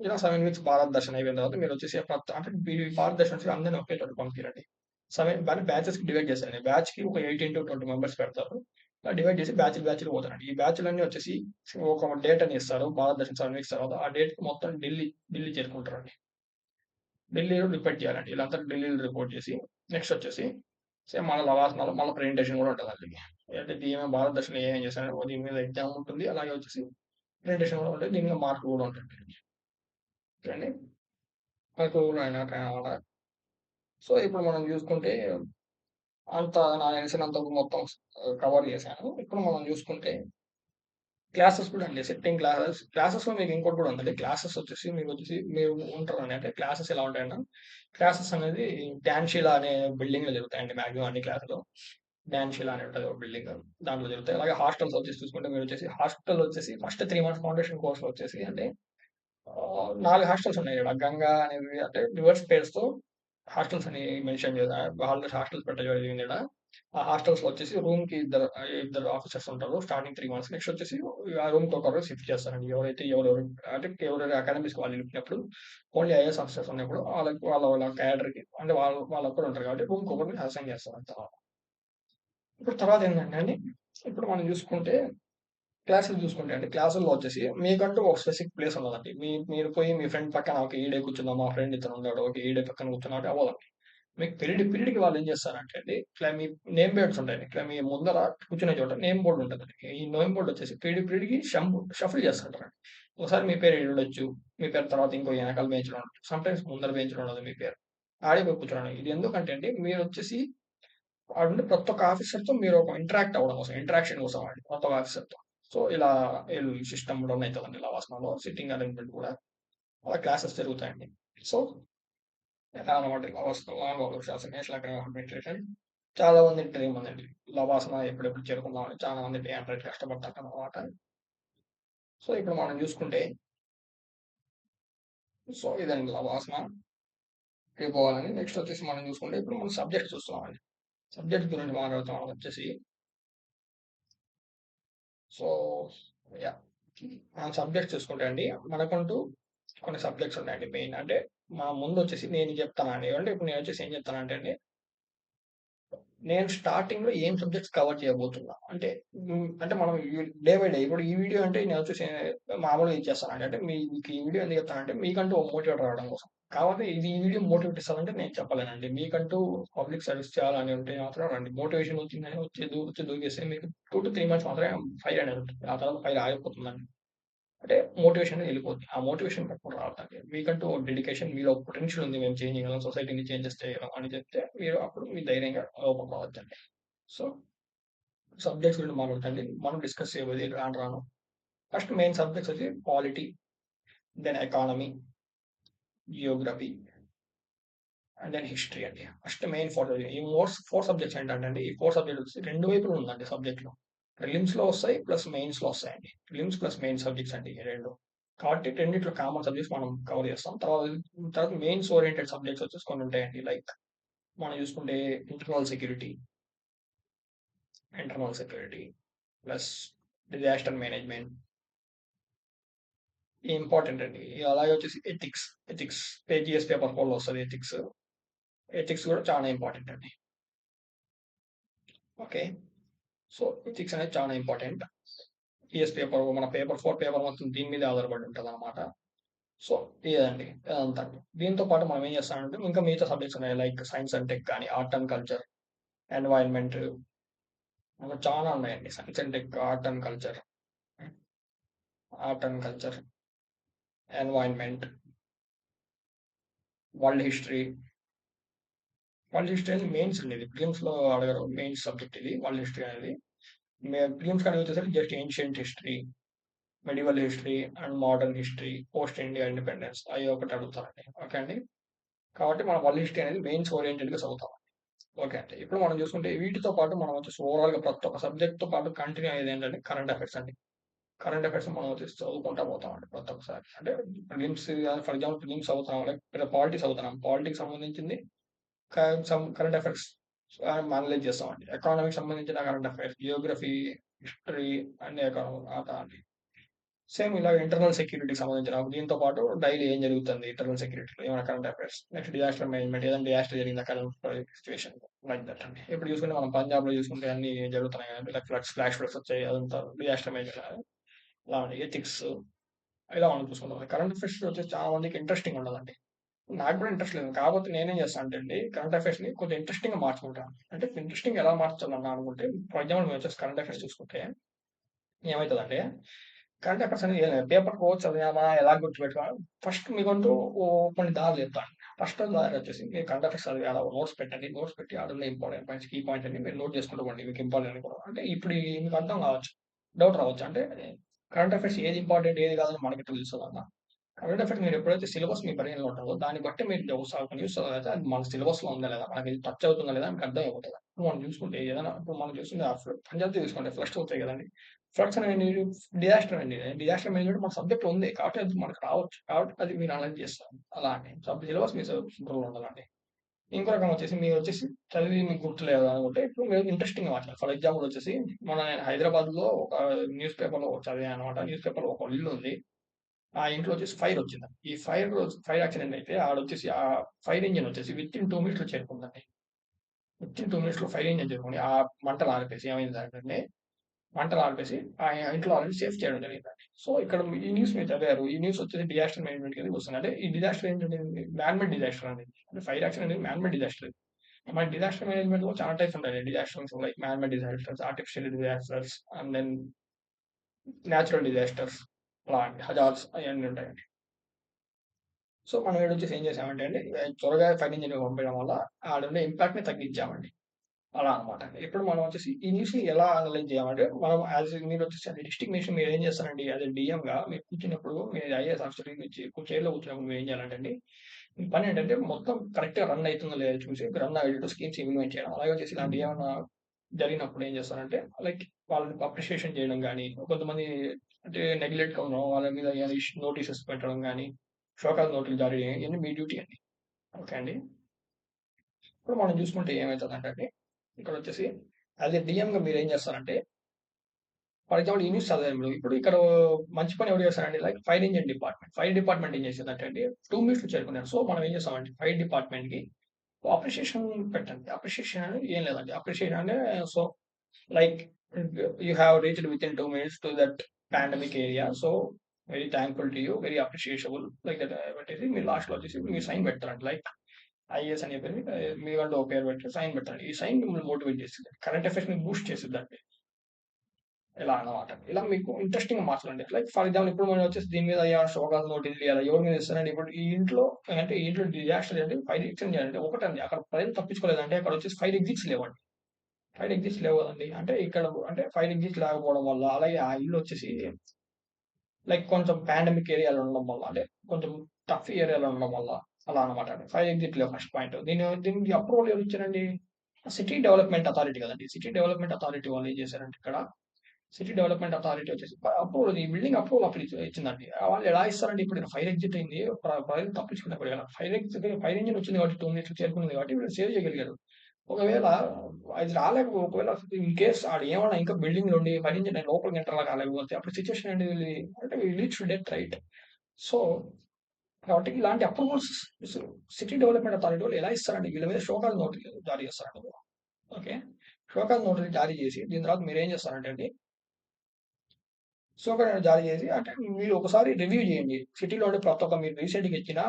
ఇలా 7 వీక్స్ భారత్ దర్శన్ అయిపోయిన తర్వాత మీరు వచ్చేసి అంటే ఈ భారత్ దర్శన్ అందరినీ ఒకే చోట పంపిరండి. 7 బ్యాచెస్ కి డివైడ్ చేశారండి. బ్యాచ్ కి ఒక 18 to 20 మెంబర్స్ పెడతారు. ఇలా డివైడ్ చేసి బ్యాచ్లు పోతారండి. ఈ బ్యాచ్లన్నీ వచ్చేసి ఒక డేట్ అని ఇస్తారు. భారత్ దర్శన్ 7 వీక్స్ తర్వాత ఆ డేట్ కి మొత్తం ఢిల్లీ చేరుకుంటారండి. ఢిల్లీలో రిపోర్ట్ చేయాలండి. వీళ్ళంతా ఢిల్లీలో రిపోర్ట్ చేసి నెక్స్ట్ వచ్చేసి సేమ్ మళ్ళీ లవాసనాలో మళ్ళీ ప్రెజెంటేషన్ కూడా ఉంటుందండి. అంటే దీని భారతదేశంలో ఏమేం చేశారు దీని మీద ఎగ్జామ్ ఉంటుంది. అలాగే వచ్చేసి ప్రెజెంటేషన్ కూడా ఉంటుంది. దీని మీద మార్కులు కూడా ఉంటుంది. ఓకే అండి. మార్కులు కూడా అయినమాట. సో ఇప్పుడు మనం చూసుకుంటే అంత నాకు తెలిసినంత మొత్తం కవర్ చేశాను. ఇప్పుడు మనం చూసుకుంటే క్లాసెస్ కూడా అండి. సెట్టింగ్ క్లాసెస్‌లో మీకు ఇంకోటి కూడా ఉందండి. క్లాసెస్ వచ్చేసి మీరు ఉంటారండి. అంటే క్లాసెస్ ఎలా ఉంటాయంటే, క్లాసెస్ అనేది డాన్షిలా అనే బిల్డింగ్‌లో జరుగుతాయండి మాక్సిమం అన్ని క్లాసులు. డాన్షిలా అని ఉంటది ఒక బిల్డింగ్. దాంట్లో జరుగుతాయి. అలాగే హాస్టల్స్ వచ్చేసి చూసుకుంటే హాస్టల్ వచ్చేసి ఫస్ట్ 3 మంత్స్ ఫౌండేషన్ కోర్స్‌లో వచ్చేసి అంటే 4 హాస్టల్స్ ఉన్నాయి ఈడ. గంగా అనేవి అంటే రివర్స్ పేర్స్‌తో హాస్టల్స్ అని మెన్షన్ హాస్టల్స్ పెట్టడం జరిగింది ఈడ. ఆ హాస్టల్స్ లో వచ్చేసి రూమ్ కి ఇద్దరు ఆఫీసర్స్ ఉంటారు స్టార్టింగ్ 3 మంత్స్. నెక్స్ట్ వచ్చేసి ఆ రూమ్ కి ఒకరు షిఫ్ట్ చేస్తారండి. ఎవరెవరు అంటే ఎవరెవరు అకాడమిక్స్ వాళ్ళు వెళ్ళినప్పుడు ఓన్లీ ఐఏఎస్ ఆఫీసర్స్ ఉన్నప్పుడు వాళ్ళ క్యాడర్ కి అంటే వాళ్ళు ఒక్కరు ఉంటారు కాబట్టి రూమ్ కి ఒకరిని అసైన్ చేస్తారు అంత. ఇప్పుడు తర్వాత ఏంటంటే అండి, ఇప్పుడు మనం చూసుకుంటే క్లాసులు చూసుకుంటే అండి, క్లాసుల్లో వచ్చేసి మీకంటూ ఒక స్పెసిఫిక్ ప్లేస్ ఉండదండి. మీరు పోయి మీ ఫ్రెండ్ పక్కన ఒక ఈడే కూర్చుందాం, మా ఫ్రెండ్ ఇతను ఉన్నాడు, ఒక ఈడే పక్కన కూర్చున్నాడు అవ్వదండి. మీకు పీరియడ్‌కి వాళ్ళు ఏం చేస్తారంటే అండి, ఇట్లా మీ నేమ్ బోర్డ్స్ ఉంటాయండి. ఇట్లా మీ ముందర కూర్చునే చోట నేమ్ బోర్డ్ ఉంటదండి. ఈ నేమ్ బోర్డ్ వచ్చేసి పీరియడ్‌కి షఫుల్ చేస్తుంటారండి. ఒకసారి మీ పేరు ఈడ ఉండొచ్చు. మీ పేరు తర్వాత ఇంకో వెనకాల బెంచ్‌లో ఉండొచ్చు. సమ్‌టైమ్స్ ముందర బెంచ్‌లో ఉండదు మీ పేరు. ఆడే పోయి కూర్చోండి. ఇది ఎందుకంటే అండి, మీరొచ్చేసి ఆడుండే ప్రతి ఒక్క ఆఫీసర్‌తో మీరు ఒక ఇంటరాక్ట్ అవ్వడం కోసం, ఇంటరాక్షన్ కోసం అండి ప్రతి ఒక్క ఆఫీసర్‌తో. సో, ఇలా సిస్టమ్ రన్ అయితదండి లవాస్నాలో. సిట్టింగ్ అరేంజ్‌మెంట్ కూడా అలా క్లాసెస్ జరుగుతాయండి. సో అనమాట శాసన నేషనల్ అకాడమీ ఆఫ్ అడ్మినిస్ట్రేషన్. చాలా మంది డ్రీమ్ ఉందండి. లవాసన ఎప్పుడెప్పుడు చేరుకుందామని చాలా మంది డే అండ్ నైట్ కష్టపడతారనమాట. సో, ఇప్పుడు మనం చూసుకుంటే సో, ఇదండి లవాసన అయిపోవాలని. నెక్స్ట్ వచ్చేసి మనం చూసుకుంటే ఇప్పుడు మనం సబ్జెక్ట్ చూస్తున్నామండి. సబ్జెక్ట్ గురించి మాట్లాడుతున్నాం వచ్చేసి. So, yeah! మనం సబ్జెక్ట్స్ చూసుకుంటే అండి మనకంటూ కొన్ని సబ్జెక్ట్స్ ఉన్నాయండి మెయిన్. అంటే మా ముందొచ్చేసి నేను చెప్తానండి. అంటే ఇప్పుడు నేనొచ్చేసి ఏం చెప్తానంటే అండి నేను స్టార్టింగ్‌లో ఏం సబ్జెక్ట్స్ కవర్ చేయబోతున్నా. అంటే అంటే మనం డే బై డే ఇప్పుడు ఈ వీడియో అంటే నేనొచ్చేసి మామూలుగా ఇచ్చేస్తానండి. అంటే మీకు ఈ వీడియో ఎందుకు చెప్తానంటే మీకంటూ ఒక మోటివేట్ రావడం కోసం. కాకపోతే ఈ వీడియో మోటివేట్ ఇస్తదంటే నేను చెప్పలేనండి. మీకంటూ పబ్లిక్ సర్వీస్ చేయాలని ఉంటే మాత్రం రండి. మోటివేషన్ వచ్చిందని వచ్చి దూకేస్తే మీకు 2-3 మంత్స్ మాత్రమే ఫైర్ అనేది ఉంటుంది. ఆ తర్వాత ఫైర్ ఆగిపోతుందండి. అంటే మోటివేషన్ వెళ్ళిపోద్ది. ఆ మోటివేషన్ ఎప్పుడు రావద్దండి. మీకంటూ డెడికేషన్ మీలో పొటెన్షియల్ ఉంది. మేము చేంజ్ చేయగలం, సొసైటీని చేంజెస్ చేయగలం అని చెప్తే మీరు అప్పుడు మీరు ధైర్యంగా ఓపెన్ అవ్వచ్చండి. సో, సబ్జెక్ట్స్ గురించి మాట్లాడుతండి. మనం డిస్కస్ చేయబోయేది రాను రాను. ఫస్ట్ మెయిన్ సబ్జెక్ట్స్ వచ్చి polity, then economy, geography and then history అండి. ఫస్ట్ మెయిన్ 4 ఈ 4 సబ్జెక్ట్స్ ఏంటంటే అండి, ఈ 4 సబ్జెక్ట్స్ వచ్చి 2 వైపులు ఉందండి సబ్జెక్ట్‌లో. ప్రిలిమ్స్‌లో వస్తాయి ప్లస్ మెయిన్స్‌లో వస్తాయండి. ప్రిలిమ్స్ ప్లస్ మెయిన్ సబ్జెక్ట్స్ అండి ఈ 2. కాబట్టి రెండిట్లో కామన్ సబ్జెక్ట్స్ మనం కవర్ చేస్తాం. తర్వాత మెయిన్స్ ఓరియెంటెడ్ సబ్జెక్ట్స్ వచ్చేసి కొన్ని ఉంటాయండి. లైక్ మనం చూసుకుంటే internal security, internal security plus disaster management important అండి. అలాగే వచ్చేసి ఎథిక్స్ జిఎస్ పేపర్ 4లో వస్తది ఎథిక్స్. ఎథిక్స్ కూడా చాలా ఇంపార్టెంట్ అండి. ఓకే. సో, ఎథిక్స్ అనేది చాలా ఇంపార్టెంట్. టీఎస్ పేపర్ మన పేపర్ 4 పేపర్ మొత్తం దీని మీదే ఆధారపడి ఉంటదనమాట. సో, ఇదండి. అదంతా. దీంతో పాటు మనం ఏం చేస్తామంటే ఇంకా మిగతా సబ్జెక్ట్స్ ఉన్నాయి. లైక్ సైన్స్ అండ్ టెక్ గాని, ఆర్ట్ అండ్ కల్చర్, ఎన్వైర్న్మెంట్ ఇంకా చాలా ఉన్నాయండి. Science and tech, art and culture, environment, world history. World history అనేది మెయిన్స్ అండి ఇది. ప్రిలిమ్స్‌లో అడగరు. మెయిన్స్ సబ్జెక్ట్ ఇది వరల్డ్ హిస్టరీ అనేది. ప్రిలిమ్స్ కాడికి వచ్చేసరికి just ancient history, medieval history and modern history, post India independence అయి ఒకటి అడుగుతారండి. ఓకే అండి. కాబట్టి మనం వరల్డ్ హిస్టరీ అనేది మెయిన్స్ ఓరియెంటెడ్‌గా చదువుతాం. ఓకే అండి. ఇప్పుడు మనం చూసుకుంటే వీటితో పాటు మనం వచ్చేసి ఓవరాల్‌గా ప్రతి ఒక్క సబ్జెక్ట్‌తో పాటు కంటిన్యూ అయ్యేది ఏంటంటే కరెంట్ అఫైర్స్ అండి. కరెంట్ అఫైర్స్ మనం వచ్చేసి చదువుకుంటా పోతామండి ప్రతి ఒక్కసారి. అంటే ప్రిలిమ్స్ ఫర్ ఎగ్జాంపుల్ ప్రిలిమ్స్ చదువుతున్నాం లేకపోతే పాలిటీ చదువుతున్నాం. పాలిటీకి సంబంధించింది కరెంట్ అఫైర్స్ అనలైజ్ చేస్తామండి. ఎకానమీకి సంబంధించిన current affairs, Geography, history and economy same ఇలా ఇంటర్నల్ సెక్యూరిటీకి సంబంధించిన దీంతో పాటు డైలీ ఏం జరుగుతుంది ఇంటర్నల్ సెక్యూరిటీలో ఏమైనా current affairs next disaster management ఏదైనా డిజాస్టర్ జరిగిందా కరెంట్ సిచ్యువేషన్ లైక్ దట్ అండి. ఇప్పుడు చూసుకుంటే మనం పంజాబ్లో చూసుకుంటే అన్ని జరుగుతున్నాయి కదండి లైక్ ఫ్లాష్ ఫ్లడ్స్ వచ్చాయి అదంతా డిజాస్టర్ మేనేజ్మెంట్ ఇలా అండి ఎథిక్స్ ఇలా మనం చూసుకుంటాం. కరెంట్ అఫైర్స్ వచ్చేసి చాలా మందికి ఇంట్రెస్టింగ్ ఉండదండి. నాకు కూడా ఇంట్రెస్ట్ లేదు. కాకపోతే నేనేం చేస్తాను అంటే అండి కరెంట్ అఫైర్స్ని కొంచెం ఇంట్రెస్టింగ్గా మార్చుకుంటాను. అంటే ఇంట్రెస్టింగ్ ఎలా మార్చాలన్నా అనుకుంటే ఫర్ ఎగ్జాంపుల్ మేము వచ్చేసి కరెంట్ అఫైర్స్ చూసుకుంటే ఏమవుతుందంటే కరెంట్ అఫైర్స్ అనేది ఏం లేదు. పేపర్ కోచ్ చదివామా ఎలా గుర్తుపెట్టుకోవాలి ఫస్ట్ మీకంటూ కొన్ని దారులు చెప్తాను. ఫస్ట్ దారి వచ్చేసి మీరు కరెంట్ అఫైర్స్ చదివి నోట్స్ పెట్టండి. నోట్స్ పెట్టి ఆడున్న ఇంపార్టెంట్ పాయింట్స్ కీ పాయింట్స్ అన్ని మీరు నోట్ చేసుకుంటూ పోండి. మీకు ఇంపార్టెంట్ కూడా అంటే ఇప్పుడు మీకు అర్థం కావచ్చు. డౌట్ రావచ్చు. అంటే కరెంట్ అఫైర్స్ ఏది ఇంపార్టెంట్ ఏది కాదని మనకి తెలుస్తుందన్న. కరెంట్ అఫైర్స్ మీరు ఎప్పుడైతే సిలబస్ మీ బ్రెయిన్‌లో ఉంటుందో దాన్ని బట్టి మీరు న్యూస్ చదివితే అది మన సిలబస్‌లో ఉందా లేదా? మనకి టచ్ అవుతుందా లేదా? మీకు అర్థమైపోతది. ఇప్పుడు మనం చూసుకుంటే ఏదైనా ఇప్పుడు మనం చూస్తుంటే పంజాబ్‌ది చూసుకోండి ఫ్లడ్స్ అవుతాయి కదండీ! ఫ్లడ్స్ అనేవి డిజాస్టర్ అండి. డిజాస్టర్ మేనేజ్మెంట్ మన సబ్జెక్ట్‌లో ఉంది. కాబట్టి అది మనకు రావచ్చు. కాబట్టి అది మీరు అనలైజ్ చేస్తారు. అలా అని సిలబస్ మీ బుర్రలో ఉండాలండి. ఇంకో రకం వచ్చేసి మీరొచ్చేసి చదివి మీకు గుర్తులేదు అనుకుంటే ఇప్పుడు మీరు ఇంట్రెస్టింగ్‌గా మార్చాలి. ఫర్ ఎగ్జాంపుల్ వచ్చేసి నేను హైదరాబాద్‌లో ఒక న్యూస్ పేపర్‌లో చదివాననమాట. న్యూస్ పేపర్‌లో ఒక ఇల్లుంది. ఆ ఇంట్లో వచ్చేసి ఫైర్ వచ్చిందండి. ఈ ఫైర్ యాక్సిడెంట్ అయితే ఆడొచ్చేసి ఆ ఫైర్ ఇంజిన్ వచ్చేసి వితిన్ 2 మినిట్స్‌లో చేరుకుందండి. వితిన్ 2 మినిట్స్‌లో ఫైర్ ఇంజిన్ చేరుకొని ఆ మంటలు ఆర్పేసి ఏమైందంటే మంటలు ఆర్పేసి ఆ ఇంట్లో వాళ్ళని సేఫ్ చేయడం జరిగిందండి. సో, ఇక్కడ ఈ న్యూస్ మీరు చదివారు. ఈ న్యూస్ వచ్చేసి డిజాస్టర్ మేనేజ్మెంట్ కిందకి వస్తుంది. అంటే ఈ డిజాస్టర్ ఏంటంటే మ్యాన్ మేడ్ డిజాస్టర్ అండి. అంటే ఫైర్ యాక్సిడెంట్ అనేది మ్యాన్ మేడ్ డిజాస్టర్. మన డిజాస్టర్ మేనేజ్మెంట్‌లో చాలా టైప్స్ ఉంటాయి. Disasters like man made disasters, artificial disasters and then natural disasters అలా అండి. హజార్డ్స్ అయన్నీ ఉంటాయండి. సో, మనం ఈడొచ్చేసి ఏం చేసామంటే అండి, త్వరగా ఫైర్ ఇంజిన్‌ని పంపేయడం వల్ల ఆడుండే ఇంపాక్ట్‌ని తగ్గించామండి. అలా అన్నమాట. ఇప్పుడు మనం వచ్చేసి ఈ న్యూస్‌ని ఎలా అనలైజ్ చేయాలంటే, మనం మీరొచ్చేసి అది డిస్ట్రిక్ట్ మీరేం చేస్తారండి, యాస్ ఎ డీఎంగా మీరు కూర్చున్నప్పుడు, మీరు ఐఏఎస్ ఆఫీసర్ చైర్‌లో కూర్చున్నప్పుడు మీరేం చేయాలంటే అండి, మీ పనేంటంటే మొత్తం కరెక్ట్‌గా రన్ అయితుందో లేదో చూసి, రన్ అయ్యేటట్టు స్కీమ్స్ ఇంప్లిమెంట్ చేయడం. అలాగే వచ్చేసి ఇలాంటివి ఏమన్నా జరిగినప్పుడు ఏం చేస్తారంటే, లైక్ వాళ్ళని అప్రిషియేషన్ చేయడం గాని, కొంతమంది అంటే నెగ్లెక్ట్‌గా ఉండడం, వాళ్ళ మీద ఏమైనా నోటీసెస్ పెట్టడం గాని, షోకాజ్ నోటీసులు జారీ చేయడం ఇయన్నీ మీ డ్యూటీ అండి. ఓకే అండి. ఇప్పుడు మనం చూసుకుంటే ఏమైతదంటే అండి, ఇక్కడొచ్చేసి యాస్ ఎ డీఎంగా మీరేం చేస్తారంటే, ఫర్ ఎగ్జాంపుల్ ఈ న్యూస్ చదివాను. ఇప్పుడు ఇక్కడ మంచి పని ఎవరు చేస్తారంటే, like fire engine department. Fire department ఏం చేసిందంటే అండి, 2 మినిట్స్‌లో చేరుకున్నారు. సో, మనం ఏం చేస్తామంటే ఫైర్ డిపార్ట్మెంట్‌కి అప్రిషియేషన్ పెట్టండి. అప్రిషియేషన్ అనేది ఏం లేదండి. అప్రిషియేషన్ అంటే so, like you have reached within 2 minutes to that pandemic area. So, very thankful to you. Very appreciatable like that పెట్టేసి మీరు లాస్ట్‌లో వచ్చేసి మీరు సైన్ పెడతారండి. లైక్ ఐఏఎస్ అని చెప్పేసి మీకంటూ ఒక పేరు పెట్టి సైన్ పెట్టండి. ఈ సైన్ మిమ్మల్ని మోటివేట్ చేస్తది. కరెంట్ అఫైర్స్‌ని బూస్ట్ చేసిద్దండి. ఇలా అన్నమాట. ఇలా మీకు ఇంట్రెస్టింగ్‌గా మార్చాలండి. లైక్ ఫర్ ఎగ్జాంపుల్ ఇప్పుడు మనం వచ్చేసి దీని మీద ఏమైనా షోకాజ్ నోటీసులు ఇయ్యాలా? ఎవరి మీద ఇస్తారండి? ఇప్పుడు ఈ ఇంట్లో అంటే ఈ ఇంట్లో డిజాస్టర్ అంటే ఫైర్ ఎగ్జిట్ చేయాలంటే ఒకటండి. అక్కడ ప్రజలు తప్పించుకోలేదంటే అక్కడ వచ్చేసి ఫైర్ ఎగ్జిట్స్ లేవండి. ఫైర్ ఎగ్జిట్స్ లేవు కదండీ. అంటే ఇక్కడ అంటే ఫైర్ ఎగ్జిట్స్ లేకపోవడం వల్ల అలాగే ఆ ఇల్లు వచ్చేసి లైక్ కొంచెం పాండమిక్ ఏరియాలో ఉండడం వల్ల అంటే కొంచెం టఫ్ ఏరియాలో ఉండడం వల్ల అలా అన్నమాట అండి. ఫైర్ ఎగ్జిట్ లేవు ఫస్ట్ పాయింట్. దీనికి అప్రూవల్ ఎవరు ఇచ్చారండి? సిటీ డెవలప్‌మెంట్ అథారిటీ కదండీ. సిటీ డెవలప్‌మెంట్ అథారిటీ వాళ్ళు ఏం చేశారంటే ఇక్కడ సిటీ డెవలప్‌మెంట్ అథారిటీ వచ్చేసి అప్రూవల్ ఈ బిల్డింగ్ అప్రూవల్ ఇచ్చిందండి. వాళ్ళు ఎలా ఇస్తారండి ఇప్పుడు ఈడ ఫైర్ ఎగ్జిట్ అయింది. ప్రజలు తప్పించుకున్నప్పుడు ఎలా ఫైర్ ఇంజిన్ వచ్చింది కాబట్టి 2 మినిట్స్‌లో చేరుకున్నది కాబట్టి వీళ్ళు సేవ్ చేయగలిగారు. ఒకవేళ అది ఒకవేళ ఇన్ కేస్ ఆడేమన్నా ఇంకా బిల్డింగ్‌లో ఉండి ఫైర్ ఇంజిన్ లోపలికి ఎంటర్ కాలేకపోతే అప్పుడు సిట్యుయేషన్ ఏంటి వీళ్ళది? అంటే we reach to death right. So, కాబట్టి ఇలాంటి అప్రూవల్స్ సిటీ డెవలప్‌మెంట్ అథారిటీ వాళ్ళు ఎలా ఇస్తారండి? వీళ్ళ మీద షోకాజ్ నోటీస్ జారీ చేస్తారండి. ఓకే. షోకాజ్ నోటీస్ జారీ చేసి దీని తర్వాత మీరేం చేస్తారంటే అండి సూపర్ జారీ చేసి అంటే మీరు ఒకసారి రివ్యూ చేయండి. సిటీలో ఉండే ప్రతి ఒక్క మీరు రీసెంట్‌గా ఇచ్చిన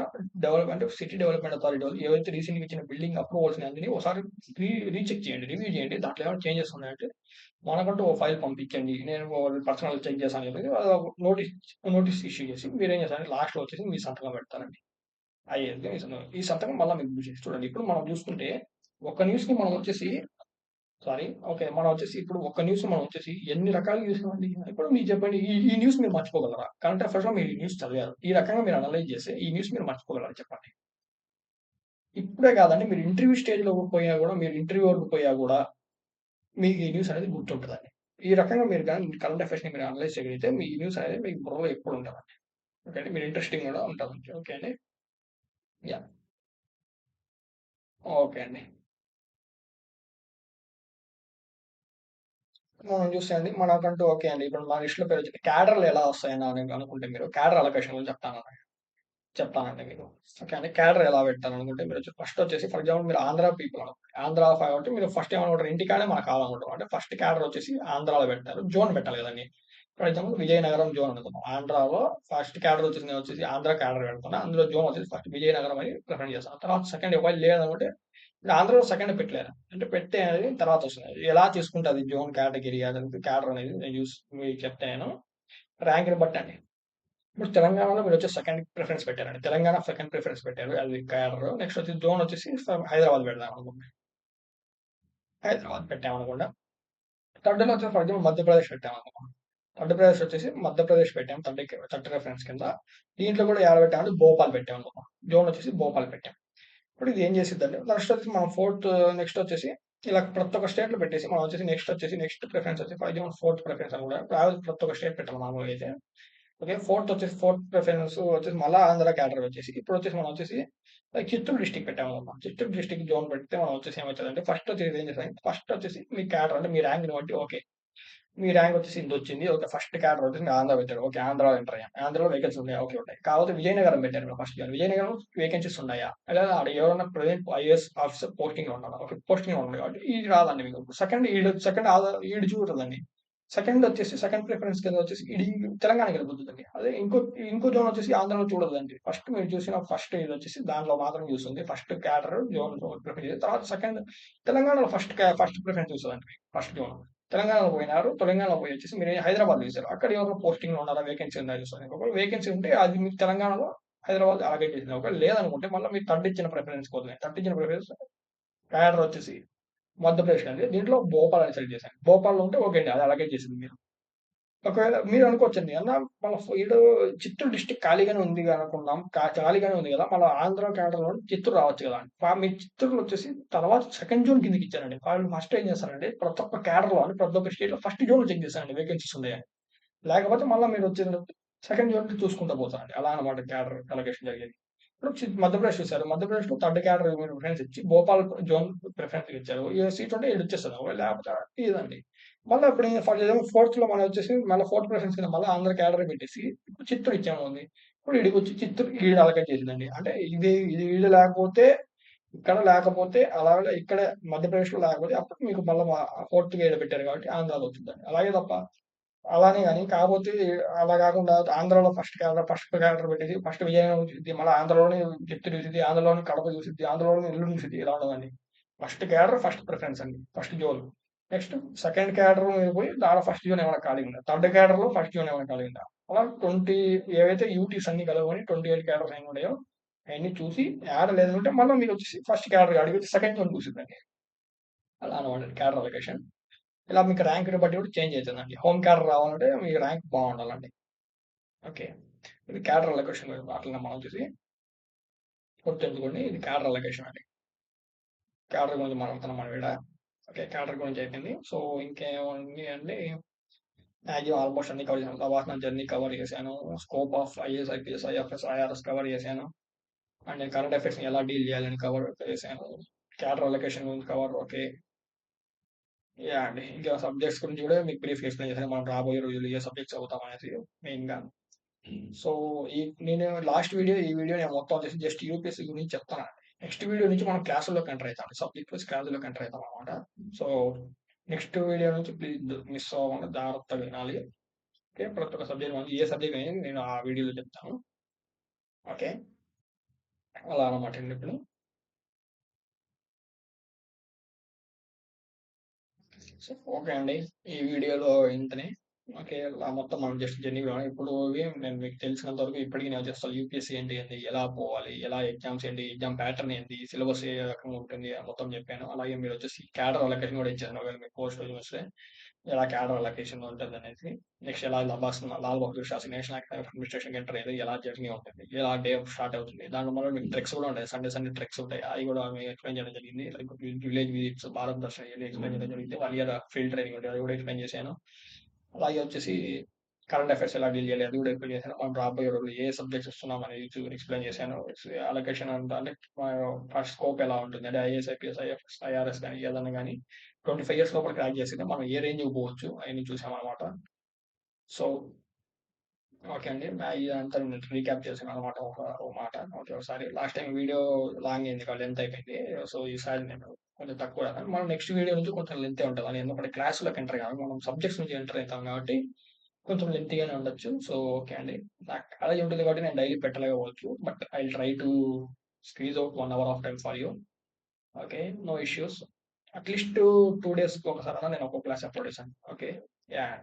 అంటే సిటీ డెవలప్‌మెంట్ అథారిటీ వాళ్ళు ఏవైతే రీసెంట్‌గా ఇచ్చిన బిల్డింగ్ అప్రూవల్స్‌ని అన్నిని ఒకసారి రీచెక్ చేయండి. రివ్యూ చేయండి. దాంట్లో ఏమైనా చేంజెస్ ఉన్నాయంటే మనకంటూ ఓ ఫైల్ పంపించండి. నేను పర్సనల్‌గా చెక్ చేశాను అని చెప్పేసి నోటీస్ నోటీస్ ఇష్యూ చేసి మీరేం చేస్తారంటే లాస్ట్‌లో వచ్చేసి మీ సంతకం పెడతారండి. అయ్యేది ఈ సంతకం మళ్ళా మీకు చూడండి. ఇప్పుడు మనం చూసుకుంటే ఒక న్యూస్‌ని మనం వచ్చేసి సారీ. ఓకే. మనం వచ్చేసి ఇప్పుడు ఒక్క న్యూస్ మనం వచ్చేసి ఎన్ని రకాలుగా చూసామండి. ఇప్పుడు మీరు చెప్పండి ఈ న్యూస్ మీరు మర్చిపోగలరా? కరెంట్ అఫైర్స్‌లో మీరు ఈ న్యూస్ చదివారు. ఈ రకంగా మీరు అనలైజ్ చేస్తే ఈ న్యూస్ మీరు మర్చిపోగలరా చెప్పండి? ఇప్పుడే కాదండి మీరు ఇంటర్వ్యూ స్టేజ్‌లో పోయినా గూడా మీరు ఇంటర్వ్యూ వరకు పోయా గూడా మీకు ఈ న్యూస్ అనేది గుర్తుంటదండి. ఈ రకంగా మీరు గాని కరెంట్ అఫైర్స్‌ని మీరు అనలైజ్ చేయగలిగితే మీ న్యూస్ అనేది మీకు బుర్రలో ఎప్పుడు ఉంటదండి. ఓకే అండి. మీరు ఇంట్రెస్టింగ్ గూడా ఉంటదండి. ఓకే అండి. యాహ్! ఓకే అండి. మనం చూస్తే అండి మనకంటూ ఓకే అండి. ఇప్పుడు మన లిస్ట్‌లో పేరొచ్చింది. క్యాడర్‌లు ఎలా వస్తాయని అనుకుంటే మీరు క్యాడర్ అలొకేషన్ గురించి చెప్తానండి మీకు. ఓకే అండి. క్యాడర్ ఎలా పెట్టాలనుకుంటే మీరు ఫస్ట్ వచ్చేసి ఫర్ ఎగ్జాంపుల్ మీరు ఆంధ్ర పీపుల్ అనుకోండి. ఆంధ్ర కాబట్టి మీరు ఫస్ట్ ఏమనుకుంటారు ఇంటికాడే మనకు కావాలనుకుంటాం. అంటే ఫస్ట్ క్యాడర్ వచ్చేసి ఆంధ్రాలో పెట్టారు. జోన్ పెట్టాలి కదండీ! ఫర్ ఎగ్జాంపుల్ విజయనగరం జోన్ అనుకుందాం. ఆంధ్రాలో ఫస్ట్ క్యాడర్ వచ్చేసి నేను ఆంధ్ర క్యాడర్ పెడుతున్నా. అందులో జోన్ వచ్చేసి ఫస్ట్ విజయనగరం అని ప్రిఫరెన్స్ చేస్తాను. తర్వాత సెకండ్ ఒకవేళ లేదనుకుంటే ఇప్పుడు ఆంధ్రాలో సెకండ్ పెట్టలేరు. అంటే పెట్టే అనేది తర్వాత వస్తుంది. ఎలా తీసుకుంటది జోన్ కేటగిరీ అనేది క్యాడర్ అనేది నేను మీకు చెప్తాను. ర్యాంక్‌ని బట్టండి. ఇప్పుడు తెలంగాణలో మీరొచ్చేసి సెకండ్ ప్రిఫరెన్స్ పెట్టారండి. తెలంగాణ సెకండ్ ప్రిఫరెన్స్ పెట్టారు. అది క్యాడర్. నెక్స్ట్ వచ్చేసి జోన్ వచ్చేసి హైదరాబాద్ పెడదామనుకుంటున్నా. హైదరాబాద్ పెట్టామనుకుంటా. థర్డ్‌లో వచ్చేసి ఫర్ ఎగ్జాంపుల్ మధ్యప్రదేశ్ పెట్టామనుకుందాం. మధ్యప్రదేశ్ వచ్చేసి మధ్యప్రదేశ్ పెట్టాం. థర్డ్ రిఫరెన్స్ కింద. దీంట్లో కూడా ఏడ పెట్టామంటే భోపాల్ పెట్టామనుకుందాం. జోన్ వచ్చేసి భోపాల్ పెట్టాం. ఇప్పుడు ఇది ఏం చేసిద్దంటే నెక్స్ట్ వచ్చేసి మనం నెక్స్ట్ వచ్చేసి ఇలా ప్రతి ఒక్క స్టేట్‌లో పెట్టేసి మనం వచ్చేసి నెక్స్ట్ ప్రిఫరెన్స్ వచ్చి ఫర్ ఎగ్జాంపుల్ ఫోర్త్ ప్రిఫరెన్స్ అని కూడా ప్రతి ఒక్క స్టేట్ పెట్టాలి మామూలుగా అయితే. ఓకే. ఫోర్త్ ప్రిఫరెన్స్ వచ్చేసి మళ్ళా ఆంధ్ర క్యాడర్ వచ్చేసి ఇప్పుడొచ్చేసి మనం వచ్చేసి చిత్తూరు డిస్ట్రిక్ట్ పెట్టామనుకుందాం. చిత్తూరు డిస్ట్రిక్ట్ జోన్ పెడితే మనం వచ్చేసి ఏమైతదంటే ఫస్ట్ వచ్చేసి ఏం చేస్తారంటే ఫస్ట్ వచ్చేసి మీ క్యాడర్ అంటే మీ ర్యాంక్‌ని బట్టి ఓకే. మీ ర్యాంక్ వచ్చేసి ఇంతొచ్చింది. ఓకే. ఫస్ట్ క్యాడర్ వచ్చేసి మీ ఆంధ్ర పెట్టారు. ఓకే. ఆంధ్రాలో ఎంటర్ అయ్యాం. ఆంధ్రాలో వేకెన్సీ ఉన్నాయా? ఓకే. ఉన్నాయి. కాకపోతే విజయనగరం పెట్టారు మీరు ఫస్ట్ ఇయర్. విజయనగరం వేకెన్సీస్ ఉన్నాయా? లేదా ఆడ ఎవరైనా ప్రెజెంట్ ఐఏఎస్ ఆఫీసర్ పోస్టింగ్‌లో ఉన్నారా? ఓకే. పోస్టింగ్‌లో ఉంది కాబట్టి ఇది రాదండి మీకు. సెకండ్ ఈడు చూడదండి. సెకండ్ వచ్చేసి సెకండ్ ప్రిఫరెన్స్ కింద వచ్చేసి తెలంగాణకి వెళ్ళిపోతుందండి. అదే ఇంకో జోన్ వచ్చేసి ఆంధ్రాలో చూడదండి. ఫస్ట్ మీరు చూసిన ఫస్ట్ ఇది వచ్చేసి దాంట్లో మాత్రం చూస్తుంది. ఫస్ట్ క్యాడర్ జోన్ ప్రిఫర్ చేసి తర్వాత సెకండ్ తెలంగాణలో ఫస్ట్ ప్రిఫరెన్స్ చూస్తదండి. First zone. తెలంగాణలో పోయినారు. తెలంగాణలో పోయి వచ్చేసి మీరు హైదరాబాద్ చేశారు. అక్కడ ఎవరైనా పోస్టింగ్‌లో ఉన్నారా? వేకెన్సీ ఉందా చూస్తుంది. ఒకవేళ వేకెన్సీ ఉంటే అది మీకు తెలంగాణలో హైదరాబాద్ అలాగే చేసింది. ఒకవేళ లేదనుకుంటే మళ్ళీ మీరు థర్డ్ ఇచ్చిన ప్రిఫరెన్స్‌కి వదిలేయండి. థర్డ్ ఇచ్చిన ప్రిఫరెన్స్ క్యాడర్ వచ్చేసి మధ్యప్రదేశ్ అండి. దీంట్లో భోపాల్ అని సెలెక్ట్ చేశాను. భోపాల్‌లో ఉంటే ఓకే అండి. అది అలాగే చేసింది మీరు. ఒకవేళ మీరు అనుకోవచ్చండి. అన్న మన ఈడు చిత్తూరు డిస్ట్రిక్ట్ ఖాళీగానే ఉంది అనుకున్నాం. ఖాళీగానే ఉంది గదా! మన ఆంధ్ర క్యాడర్‌లో చిత్తూరు రావచ్చు గదా! అని. మీ చిత్తూరులో వచ్చేసి తర్వాత సెకండ్ జోన్ కిందకి ఇచ్చారండి. వాళ్ళు ఫస్ట్ ఏం చేస్తారంటే ప్రతి ఒక్క క్యాడర్‌లో అని ప్రతి ఒక్క స్టేట్‌లో ఫస్ట్ జోన్‌లో చెక్ చేస్తారండి వేకెన్సీస్ ఉన్నాయని. లేకపోతే మళ్ళా మీరు వచ్చేటప్పుడు సెకండ్ జోన్ చూసుకుంటా పోతారండి. అలా అన్నమాట క్యాడర్ అలొకేషన్ జరిగేది. ఇప్పుడు మధ్యప్రదేశ్ చూసారు. మధ్యప్రదేశ్‌లో థర్డ్ క్యాడర్ మీరు ప్రిఫరెన్స్ ఇచ్చి భోపాల్ జోన్ ప్రిఫరెన్స్ ఇచ్చారు. ఏ సీట్ ఉంటే ఈడొచ్చేస్తది. ఒకవేళ లేకపోతే ఇదండి. మళ్ళా ఇప్పుడు ఫర్ ఎగ్జాంపుల్ ఫోర్త్‌లో మనం వచ్చేసి మళ్ళా ఫోర్త్ ప్రిఫరెన్స్ కింద మళ్ళా ఆంధ్ర క్యాడర్ పెట్టేసి ఇప్పుడు చిత్తూరు ఇచ్చామనుకోండి. ఇప్పుడు ఈడికొచ్చి చిత్తూరు ఈడ అలొకేట్ చేసిందండి. అంటే ఇది ఈడ లేకపోతే ఇక్కడ లేకపోతే అలాగే ఇక్కడ మధ్యప్రదేశ్‌లో లేకపోతే అప్పుడు మీకు మళ్ళా ఫోర్త్‌గా ఈడ పెట్టారు కాబట్టి ఆంధ్రాలో వచ్చిందండి. అలాగే తప్ప అలానే గాని కాపోతే అలా గాకుండా ఆంధ్రాలో ఫస్ట్ క్యాడర్ పెట్టేసి ఫస్ట్ విజయనగరం చూసిద్ది. మళ్ళా ఆంధ్రాలోనే చిత్తూరు చూసిద్ది. ఆంధ్రాలోనే కడప చూసిద్ది. ఆంధ్రాలోనే నెల్లూరు చూసిద్ది. ఇలా ఉండదండి. ఫస్ట్ క్యాడర్ ఫస్ట్ ప్రిఫరెన్స్ అండి. First zone. Next second cadre మీద పోయి దాంట్లో ఫస్ట్ జోన్ ఏమైనా ఖాళీగా ఉందా? థర్డ్ క్యాడర్‌లో ఫస్ట్ జోన్ ఏమైనా ఖాళీగా ఉందా? అలా 20 ఏవైతే యూటీస్ అన్ని కలుపుకొని 28 క్యాడర్స్ ఎన్ని ఉన్నాయో అయన్నీ చూసి యాడ్ లేదంటే మళ్ళా మీకొచ్చేసి ఫస్ట్ క్యాడర్ కాడికి వచ్చి సెకండ్ జోన్ చూసిద్దండి. అలా అన్నమాట క్యాడర్ అలొకేషన్. ఇలా మీకు ర్యాంక్‌ని బట్టి కూడా చేంజ్ అయితదండి. హోమ్ క్యాడర్ రావాలంటే మీ ర్యాంక్ బావుండాలండి. ఓకే. ఇది క్యాడర్ అలొకేషన్ అట్లనే మనం చూసి గుర్తుంచుకోండి. ఇది క్యాడర్ అలొకేషన్ అండి. క్యాడర్ గురించి మాట్లాడుతున్నాం మనం ఈడ. ఓకే. క్యాడర్ గురించి అయిపోయింది. సో, ఇంకేముంది అంటే మాక్సిమం ఆల్మోస్ట్ అన్ని కవర్ చేశాను. లవాహన జర్నీ కవర్ చేశాను. Scope of IAS, IPS, IFS, IRS cover చేశాను. అండ్ నేను కరెంట్ అఫైర్స్‌ని ఎలా డీల్ చేయాలని కవర్ చేశాను. క్యాడర్ అలొకేషన్ గురించి కవర్ ఓకే. యాహ్! అండి. ఇంకా సబ్జెక్ట్స్ గురించి కూడా మీకు బ్రీఫ్‌గా ఎక్స్‌ప్లెయిన్ చేశాను. మనం రాబోయే రోజుల్లో ఏ సబ్జెక్ట్స్ చదువుతాం అనేసి మెయిన్‌గా. సో, నేను లాస్ట్ వీడియో, ఈ వీడియో నేను మొత్తం వచ్చేసి జస్ట్ యూపీఎస్సీ గురించి చెప్తానండి. నెక్స్ట్ వీడియో నుంచి మనం క్లాసుల్లోకి ఎంటర్ అయితాం. సబ్జెక్ట్ వైస్ క్లాసుల్లోకి ఎంటర్ అయితాం అన్నమాట. సో, నెక్స్ట్ వీడియో నుంచి ప్లీజ్ మిస్ అవ్వకుండా జాగ్రత్తగా వినాలి. ఓకే. ప్రతి ఒక్క సబ్జెక్ట్ మనం ఏ సబ్జెక్ట్ అనేది నేను ఆ వీడియోలో చెప్తాను. ఓకే. అలా అన్నమాట అండి ఇప్పుడు. సో, ఓకే అండి. ఈ వీడియోలో ఇంతనే. ఓకే. మొత్తం మనం జస్ట్ జెన్యూన్‌గా ఇప్పుడు నేను మీకు తెలిసినంత వరకు ఇప్పటికి నేను జస్ట్ యూపీఎస్సీ ఏంటి ఏంది, ఎలా పోవాలి, ఎలా ఎగ్జామ్స్ ఏంటి, ఎగ్జామ్ ప్యాటర్న్ ఏంటి, సిలబస్ ఏ రకంగా ఉంటుంది అని మొత్తం చెప్పాను. అలాగే మీరొచ్చేసి క్యాడర్ అలొకేషన్ కూడా ఇచ్చాను. ఒకవేళ మీకు పోస్ట్‌లో చూస్తే ఎలా క్యాడర్ అలొకేషన్ ఉంటుందనేసి. నెక్స్ట్ ఎలా Lal Bahadur Shastri national academy of అడ్మినిస్ట్రేషన్‌కి ఎంటర్ అయ్యేది, ఎలా జర్నీ ఉంటుంది, ఎలా డే స్టార్ట్ అవుతుంది. దాంట్లో మళ్ళీ మీకు ట్రెక్స్ కూడా ఉంటాయి. సండే సండే ట్రెక్స్ ఉంటాయి. అవి కూడా మీకు ఎక్స్‌ప్లెయిన్ చేయడం జరిగింది. Like village visits, Bharat Darshan ఇవన్నీ ఎక్స్‌ప్లెయిన్ చేయడం జరిగింది. 1 ఇయర్ ఫీల్డ్ ట్రైనింగ్ ఉంటది. అది కూడా ఎక్స్‌ప్లెయిన్ చేశాను. అలాగే వచ్చేసి కరెంట్ అఫైర్స్ ఎలా డీల్ చేయాలి అది కూడా ఎక్స్‌ప్లెయిన్ చేశాను. మనం రాబోయే రోజుల్లో ఏ సబ్జెక్ట్స్ ఇస్తున్నాం అనేది ఎక్స్‌ప్లెయిన్ చేశాను. అలొకేషన్ అంతా అంటే ఫస్ట్ స్కోప్ ఎలా ఉంటుంది. అంటే ఐఏఎస్, ఐపీఎస్, ఐఎఫ్ఎస్, ఐఆర్ఎస్ గాని ఏదన్నా గాని 25 ఇయర్స్ లోపల క్రాక్ చేసింది. మనం ఏ రేంజ్‌కి పోవచ్చు అయన్నీ చూసామనమాట. సో, ఓకే అండి. ఇదంతా నేను రీక్యాప్ చేశాననమాట ఒక మాట. ఓకే. ఒకసారి లాస్ట్ టైమ్ వీడియో లాంగ్ అయింది. లెంత్ అయిపోయింది. సో, ఈసారి నేను కొంచెం తక్కువ రాశాను. మనం నెక్స్ట్ వీడియో నుంచి కొంచెం లెంతే ఉంటది. అది ఎందుకంటే క్లాస్‌లోకి ఎంటర్ కాదు. మనం సబ్జెక్ట్స్ నుంచి ఎంటర్ అయితాం కాబట్టి కొంచెం లెంతీగానే ఉండొచ్చు. సో, ఓకే అండి. నాకు కాలేజ్ ఉంటుంది కాబట్టి నేను డైలీ పెట్టలేకపోవచ్చు. But I will try to squeeze out 1 hour of time for you. Okay. No issues. At least 2 డేస్‌కి ఒకసారన్నా నేను ఒక్కో క్లాస్ అప్‌లోడ్ చేశాను. ఓకే. యాహ్!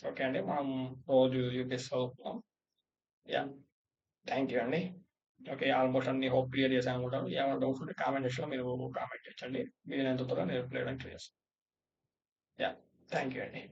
ఓకే అండి. మనం రోజు యూపీఎస్‌సి చదువుకుందాం. యాహ్! థాంక్ యూ అండి. ఓకే. ఆల్‌మోస్ట్ అన్ని హోప్ క్లియర్ చేశాననుకుంటాను. ఏమైనా డౌట్స్ ఉంటే కామెంట్ సెక్షన్‌లో మీరు కామెంట్ చేయొచ్చండి. వీలైనంత త్వరగా నేను రిప్లై ఇవ్వడానికి ట్రై చేస్తాను. యాహ్! థాంక్ యూ అండి.